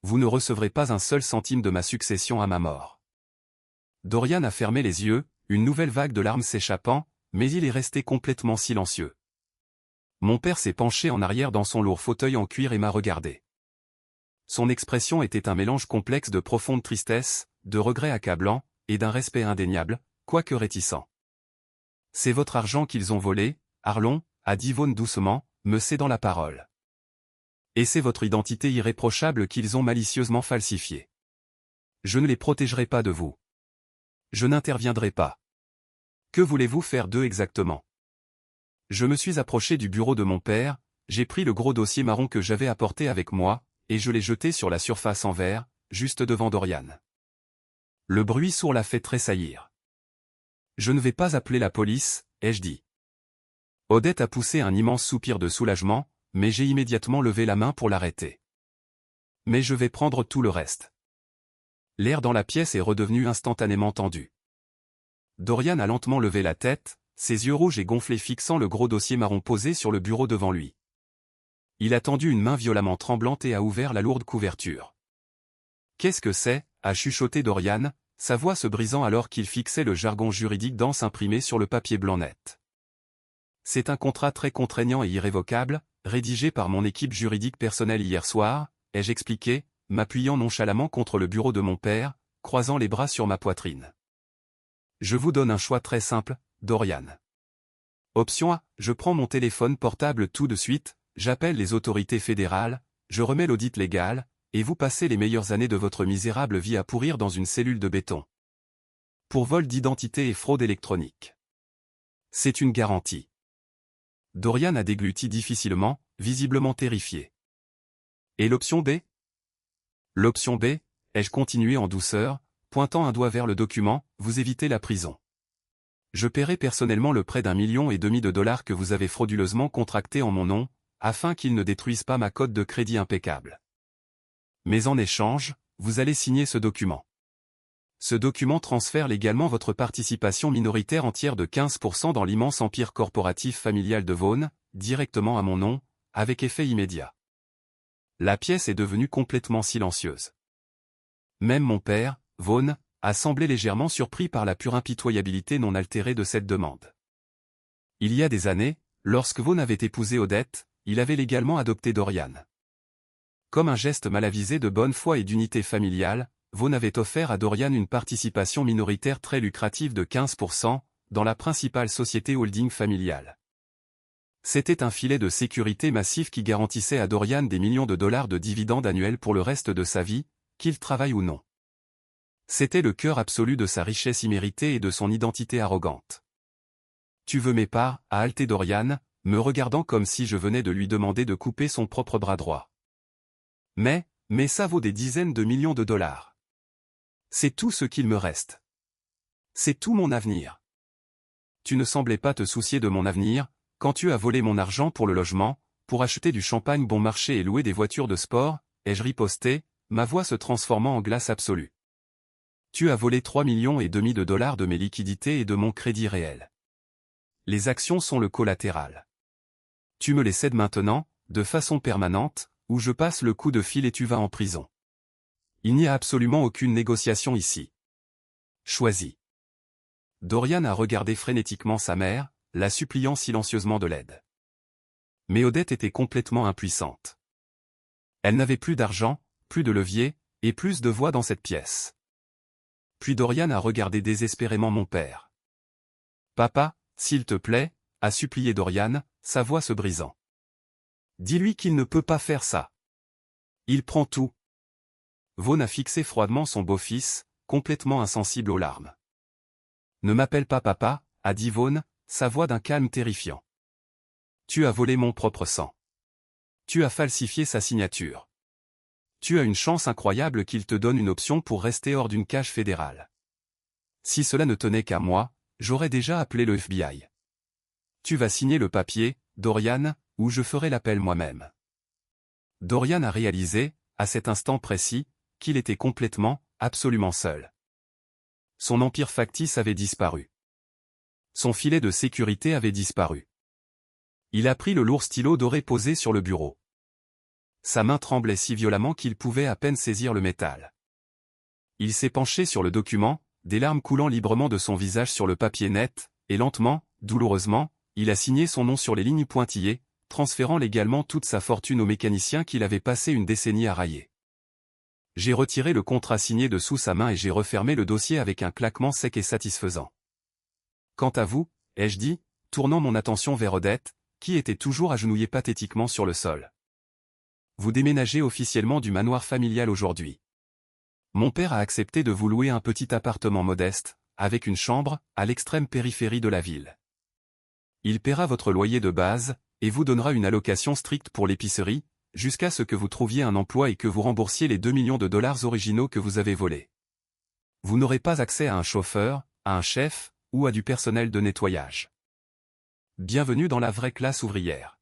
Vous ne recevrez pas un seul centime de ma succession à ma mort. » Dorian a fermé les yeux, une nouvelle vague de larmes s'échappant, mais il est resté complètement silencieux. Mon père s'est penché en arrière dans son lourd fauteuil en cuir et m'a regardé. Son expression était un mélange complexe de profonde tristesse, de regret accablant, et d'un respect indéniable, quoique réticent. « C'est votre argent qu'ils ont volé, Arlon, » a dit Vaughn doucement, me cédant la parole. « Et c'est votre identité irréprochable qu'ils ont malicieusement falsifiée. Je ne les protégerai pas de vous. Je n'interviendrai pas. Que voulez-vous faire d'eux exactement ? » Je me suis approché du bureau de mon père, J'ai pris le gros dossier marron que j'avais apporté avec moi, et je l'ai jeté sur la surface en verre, juste devant Dorian. Le bruit sourd l'a fait tressaillir. Je ne vais pas appeler la police, ai-je dit. Odette a poussé un immense soupir de soulagement, mais j'ai immédiatement levé la main pour l'arrêter. Mais je vais prendre tout le reste. L'air dans la pièce est redevenu instantanément tendu. Dorian a lentement levé la tête, ses yeux rouges et gonflés fixant le gros dossier marron posé sur le bureau devant lui. Il a tendu une main violemment tremblante et a ouvert la lourde couverture. « Qu'est-ce que c'est » a chuchoté Dorian, sa voix se brisant alors qu'il fixait le jargon juridique dense imprimé sur le papier blanc net. « C'est un contrat très contraignant et irrévocable, rédigé par mon équipe juridique personnelle hier soir, ai-je expliqué, m'appuyant nonchalamment contre le bureau de mon père, croisant les bras sur ma poitrine. Je vous donne un choix très simple, Dorian. Option A, je prends mon téléphone portable tout de suite, j'appelle les autorités fédérales, je remets l'audit légal, et vous passez les meilleures années de votre misérable vie à pourrir dans une cellule de béton. Pour vol d'identité et fraude électronique. C'est une garantie. Dorian a dégluti difficilement, visiblement terrifié. Et l'option B? L'option B, ai-je continué en douceur, pointant un doigt vers le document, vous évitez la prison. Je paierai personnellement le prêt d'1,5 million de dollars que vous avez frauduleusement contracté en mon nom, afin qu'il ne détruise pas ma cote de crédit impeccable. Mais en échange, vous allez signer ce document. Ce document transfère légalement votre participation minoritaire entière de 15% dans l'immense empire corporatif familial de Vaughn, directement à mon nom, avec effet immédiat. La pièce est devenue complètement silencieuse. Même mon père, Vaughn, a semblé légèrement surpris par la pure impitoyabilité non altérée de cette demande. Il y a des années, lorsque Vaughn avait épousé Odette, il avait légalement adopté Dorian. Comme un geste mal avisé de bonne foi et d'unité familiale, Vaughn avait offert à Dorian une participation minoritaire très lucrative de 15%, dans la principale société holding familiale. C'était un filet de sécurité massif qui garantissait à Dorian des millions de dollars de dividendes annuels pour le reste de sa vie, qu'il travaille ou non. C'était le cœur absolu de sa richesse imméritée et de son identité arrogante. « Tu veux mes parts » a halté Dorian, me regardant comme si je venais de lui demander de couper son propre bras droit. « Mais ça vaut des dizaines de millions de dollars. C'est tout ce qu'il me reste. C'est tout mon avenir. Tu ne semblais pas te soucier de mon avenir, quand tu as volé mon argent pour le logement, pour acheter du champagne bon marché et louer des voitures de sport, ai-je riposté, ma voix se transformant en glace absolue. Tu as volé 3,5 millions de dollars de mes liquidités et de mon crédit réel. Les actions sont le collatéral. Tu me les cèdes maintenant, de façon permanente, ou je passe le coup de fil et tu vas en prison. Il n'y a absolument aucune négociation ici. Choisis. Dorian a regardé frénétiquement sa mère, la suppliant silencieusement de l'aide. Mais Odette était complètement impuissante. Elle n'avait plus d'argent, plus de levier, et plus de voix dans cette pièce. Puis Dorian a regardé désespérément mon père. « Papa, s'il te plaît » a supplié Dorian, sa voix se brisant. « Dis-lui qu'il ne peut pas faire ça. Il prend tout. » Vaughn a fixé froidement son beau-fils, complètement insensible aux larmes. « Ne m'appelle pas papa » a dit Vaughn, sa voix d'un calme terrifiant. « Tu as volé mon propre sang. Tu as falsifié sa signature. Tu as une chance incroyable qu'il te donne une option pour rester hors d'une cage fédérale. Si cela ne tenait qu'à moi, j'aurais déjà appelé le FBI. Tu vas signer le papier, Dorian, ou je ferai l'appel moi-même. » Dorian a réalisé, à cet instant précis, qu'il était complètement, absolument seul. Son empire factice avait disparu. Son filet de sécurité avait disparu. Il a pris le lourd stylo doré posé sur le bureau. Sa main tremblait si violemment qu'il pouvait à peine saisir le métal. Il s'est penché sur le document, des larmes coulant librement de son visage sur le papier net, et lentement, douloureusement, il a signé son nom sur les lignes pointillées, transférant légalement toute sa fortune au mécanicien qu'il avait passé une décennie à railler. J'ai retiré le contrat signé de sous sa main et j'ai refermé le dossier avec un claquement sec et satisfaisant. « Quant à vous, » ai-je dit, tournant mon attention vers Odette, qui était toujours agenouillée pathétiquement sur le sol. « Vous déménagez officiellement du manoir familial aujourd'hui. Mon père a accepté de vous louer un petit appartement modeste, avec une chambre, à l'extrême périphérie de la ville. Il paiera votre loyer de base, et vous donnera une allocation stricte pour l'épicerie, jusqu'à ce que vous trouviez un emploi et que vous remboursiez les 2 millions de dollars originaux que vous avez volés. Vous n'aurez pas accès à un chauffeur, à un chef, ou à du personnel de nettoyage. Bienvenue dans la vraie classe ouvrière.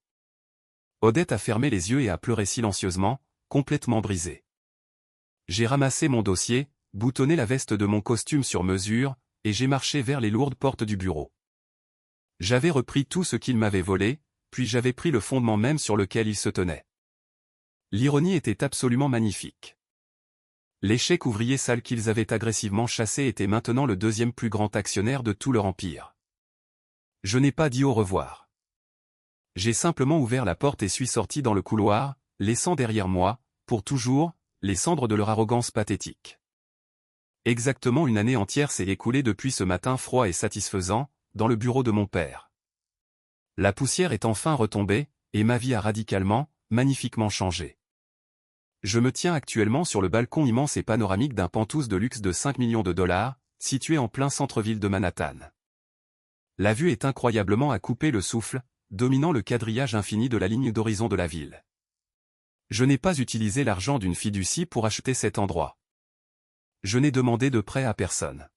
Odette a fermé les yeux et a pleuré silencieusement, complètement brisée. J'ai ramassé mon dossier, boutonné la veste de mon costume sur mesure, et j'ai marché vers les lourdes portes du bureau. J'avais repris tout ce qu'il m'avait volé, puis j'avais pris le fondement même sur lequel il se tenait. L'ironie était absolument magnifique. Les chèques ouvriers sales qu'ils avaient agressivement chassés étaient maintenant le deuxième plus grand actionnaire de tout leur empire. Je n'ai pas dit au revoir. J'ai simplement ouvert la porte et suis sorti dans le couloir, laissant derrière moi, pour toujours, les cendres de leur arrogance pathétique. Exactement une année entière s'est écoulée depuis ce matin froid et satisfaisant, dans le bureau de mon père. La poussière est enfin retombée, et ma vie a radicalement, magnifiquement changé. Je me tiens actuellement sur le balcon immense et panoramique d'un penthouse de luxe de 5 millions de dollars, situé en plein centre-ville de Manhattan. La vue est incroyablement à couper le souffle, dominant le quadrillage infini de la ligne d'horizon de la ville. Je n'ai pas utilisé l'argent d'une fiducie pour acheter cet endroit. Je n'ai demandé de prêt à personne.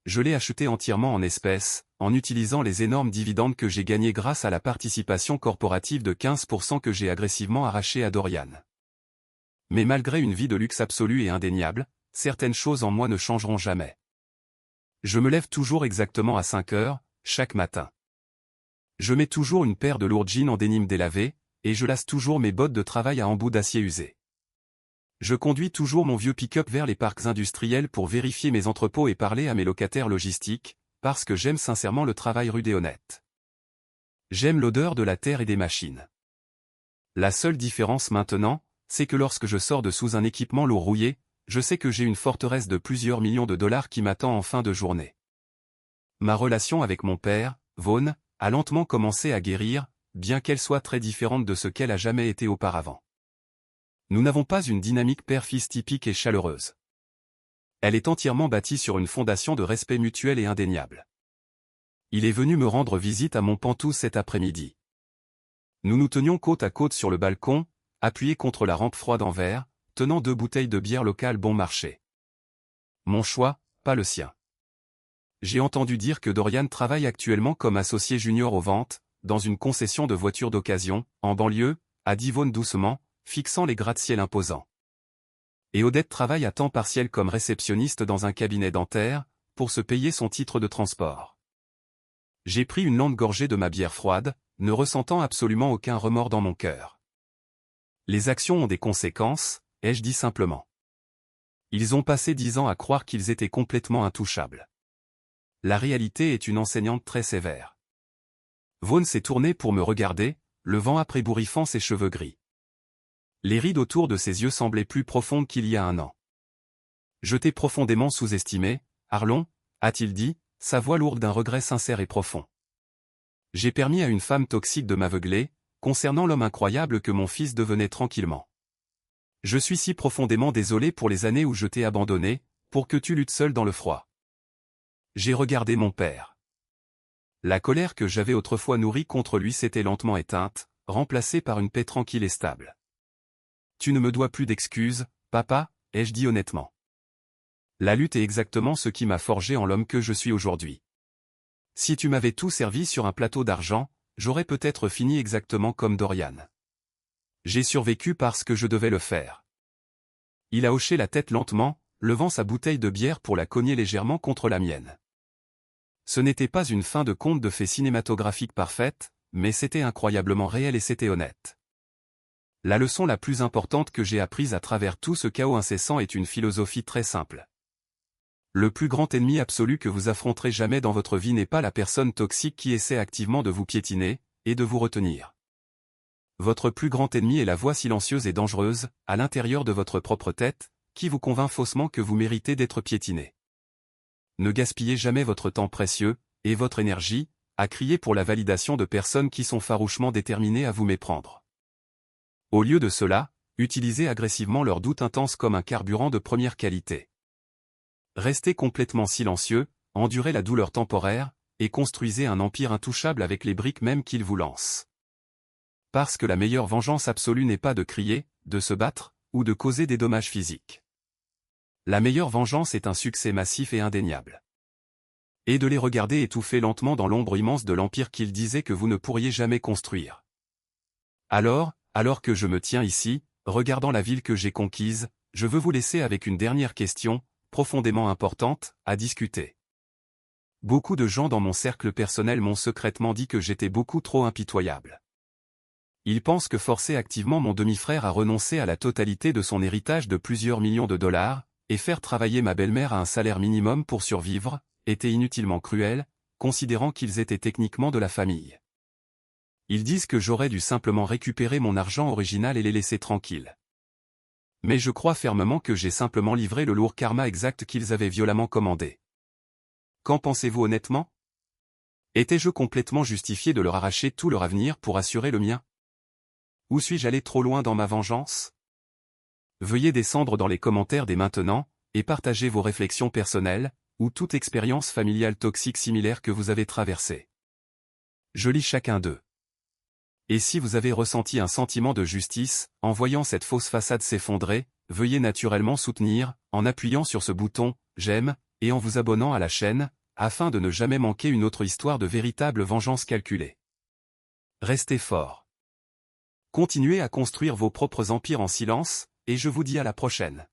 Je l'ai acheté entièrement en espèces, en utilisant les énormes dividendes que j'ai gagnés grâce à la participation corporative de 15% que j'ai agressivement arrachée à Dorian. Mais malgré une vie de luxe absolue et indéniable, certaines choses en moi ne changeront jamais. Je me lève toujours exactement à 5 heures, chaque matin. Je mets toujours une paire de lourds jeans en dénime délavé, et je lasse toujours mes bottes de travail à embout d'acier usé. Je conduis toujours mon vieux pick-up vers les parcs industriels pour vérifier mes entrepôts et parler à mes locataires logistiques, parce que j'aime sincèrement le travail rude et honnête. J'aime l'odeur de la terre et des machines. La seule différence maintenant, c'est que lorsque je sors de sous un équipement lourd rouillé, je sais que j'ai une forteresse de plusieurs millions de dollars qui m'attend en fin de journée. Ma relation avec mon père, Vaughn, a lentement commencé à guérir, bien qu'elle soit très différente de ce qu'elle a jamais été auparavant. Nous n'avons pas une dynamique père-fils typique et chaleureuse. Elle est entièrement bâtie sur une fondation de respect mutuel et indéniable. Il est venu me rendre visite à mon penthouse cet après-midi. Nous nous tenions côte à côte sur le balcon, appuyés contre la rampe froide en verre, tenant 2 bouteilles de bière locale bon marché. Mon choix, pas le sien. J'ai entendu dire que Dorian travaille actuellement comme associé junior aux ventes, dans une concession de voitures d'occasion, en banlieue, a dit Vaughn doucement, fixant les gratte-ciel imposants. Et Odette travaille à temps partiel comme réceptionniste dans un cabinet dentaire, pour se payer son titre de transport. J'ai pris une lente gorgée de ma bière froide, ne ressentant absolument aucun remords dans mon cœur. Les actions ont des conséquences, ai-je dit simplement. Ils ont passé 10 ans à croire qu'ils étaient complètement intouchables. La réalité est une enseignante très sévère. Vaughn s'est tourné pour me regarder, le vent après-bourrifant ses cheveux gris. Les rides autour de ses yeux semblaient plus profondes qu'il y a un an. Je t'ai profondément sous-estimé, Arlon, a-t-il dit, sa voix lourde d'un regret sincère et profond. J'ai permis à une femme toxique de m'aveugler, concernant l'homme incroyable que mon fils devenait tranquillement. Je suis si profondément désolé pour les années où je t'ai abandonné, pour que tu luttes seul dans le froid. J'ai regardé mon père. La colère que j'avais autrefois nourrie contre lui s'était lentement éteinte, remplacée par une paix tranquille et stable. Tu ne me dois plus d'excuses, papa, ai-je dit honnêtement. La lutte est exactement ce qui m'a forgé en l'homme que je suis aujourd'hui. Si tu m'avais tout servi sur un plateau d'argent, j'aurais peut-être fini exactement comme Dorian. J'ai survécu parce que je devais le faire. Il a hoché la tête lentement, levant sa bouteille de bière pour la cogner légèrement contre la mienne. Ce n'était pas une fin de conte de fées cinématographique parfaite, mais c'était incroyablement réel et c'était honnête. La leçon la plus importante que j'ai apprise à travers tout ce chaos incessant est une philosophie très simple. Le plus grand ennemi absolu que vous affronterez jamais dans votre vie n'est pas la personne toxique qui essaie activement de vous piétiner, et de vous retenir. Votre plus grand ennemi est la voix silencieuse et dangereuse, à l'intérieur de votre propre tête, qui vous convainc faussement que vous méritez d'être piétiné. Ne gaspillez jamais votre temps précieux, et votre énergie, à crier pour la validation de personnes qui sont farouchement déterminées à vous méprendre. Au lieu de cela, utilisez agressivement leurs doutes intenses comme un carburant de première qualité. Restez complètement silencieux, endurez la douleur temporaire, et construisez un empire intouchable avec les briques même qu'ils vous lancent. Parce que la meilleure vengeance absolue n'est pas de crier, de se battre, ou de causer des dommages physiques. La meilleure vengeance est un succès massif et indéniable. Et de les regarder étouffer lentement dans l'ombre immense de l'empire qu'ils disaient que vous ne pourriez jamais construire. Alors que je me tiens ici, regardant la ville que j'ai conquise, je veux vous laisser avec une dernière question, profondément importante, à discuter. Beaucoup de gens dans mon cercle personnel m'ont secrètement dit que j'étais beaucoup trop impitoyable. Ils pensent que forcer activement mon demi-frère à renoncer à la totalité de son héritage de plusieurs millions de dollars, et faire travailler ma belle-mère à un salaire minimum pour survivre, était inutilement cruel, considérant qu'ils étaient techniquement de la famille. Ils disent que j'aurais dû simplement récupérer mon argent original et les laisser tranquilles. Mais je crois fermement que j'ai simplement livré le lourd karma exact qu'ils avaient violemment commandé. Qu'en pensez-vous honnêtement? Étais-je complètement justifié de leur arracher tout leur avenir pour assurer le mien? Ou suis-je allé trop loin dans ma vengeance? Veuillez descendre dans les commentaires dès maintenant, et partager vos réflexions personnelles, ou toute expérience familiale toxique similaire que vous avez traversée. Je lis chacun d'eux. Et si vous avez ressenti un sentiment de justice, en voyant cette fausse façade s'effondrer, veuillez naturellement soutenir, en appuyant sur ce bouton « J'aime » et en vous abonnant à la chaîne, afin de ne jamais manquer une autre histoire de véritable vengeance calculée. Restez forts. Continuez à construire vos propres empires en silence, et je vous dis à la prochaine.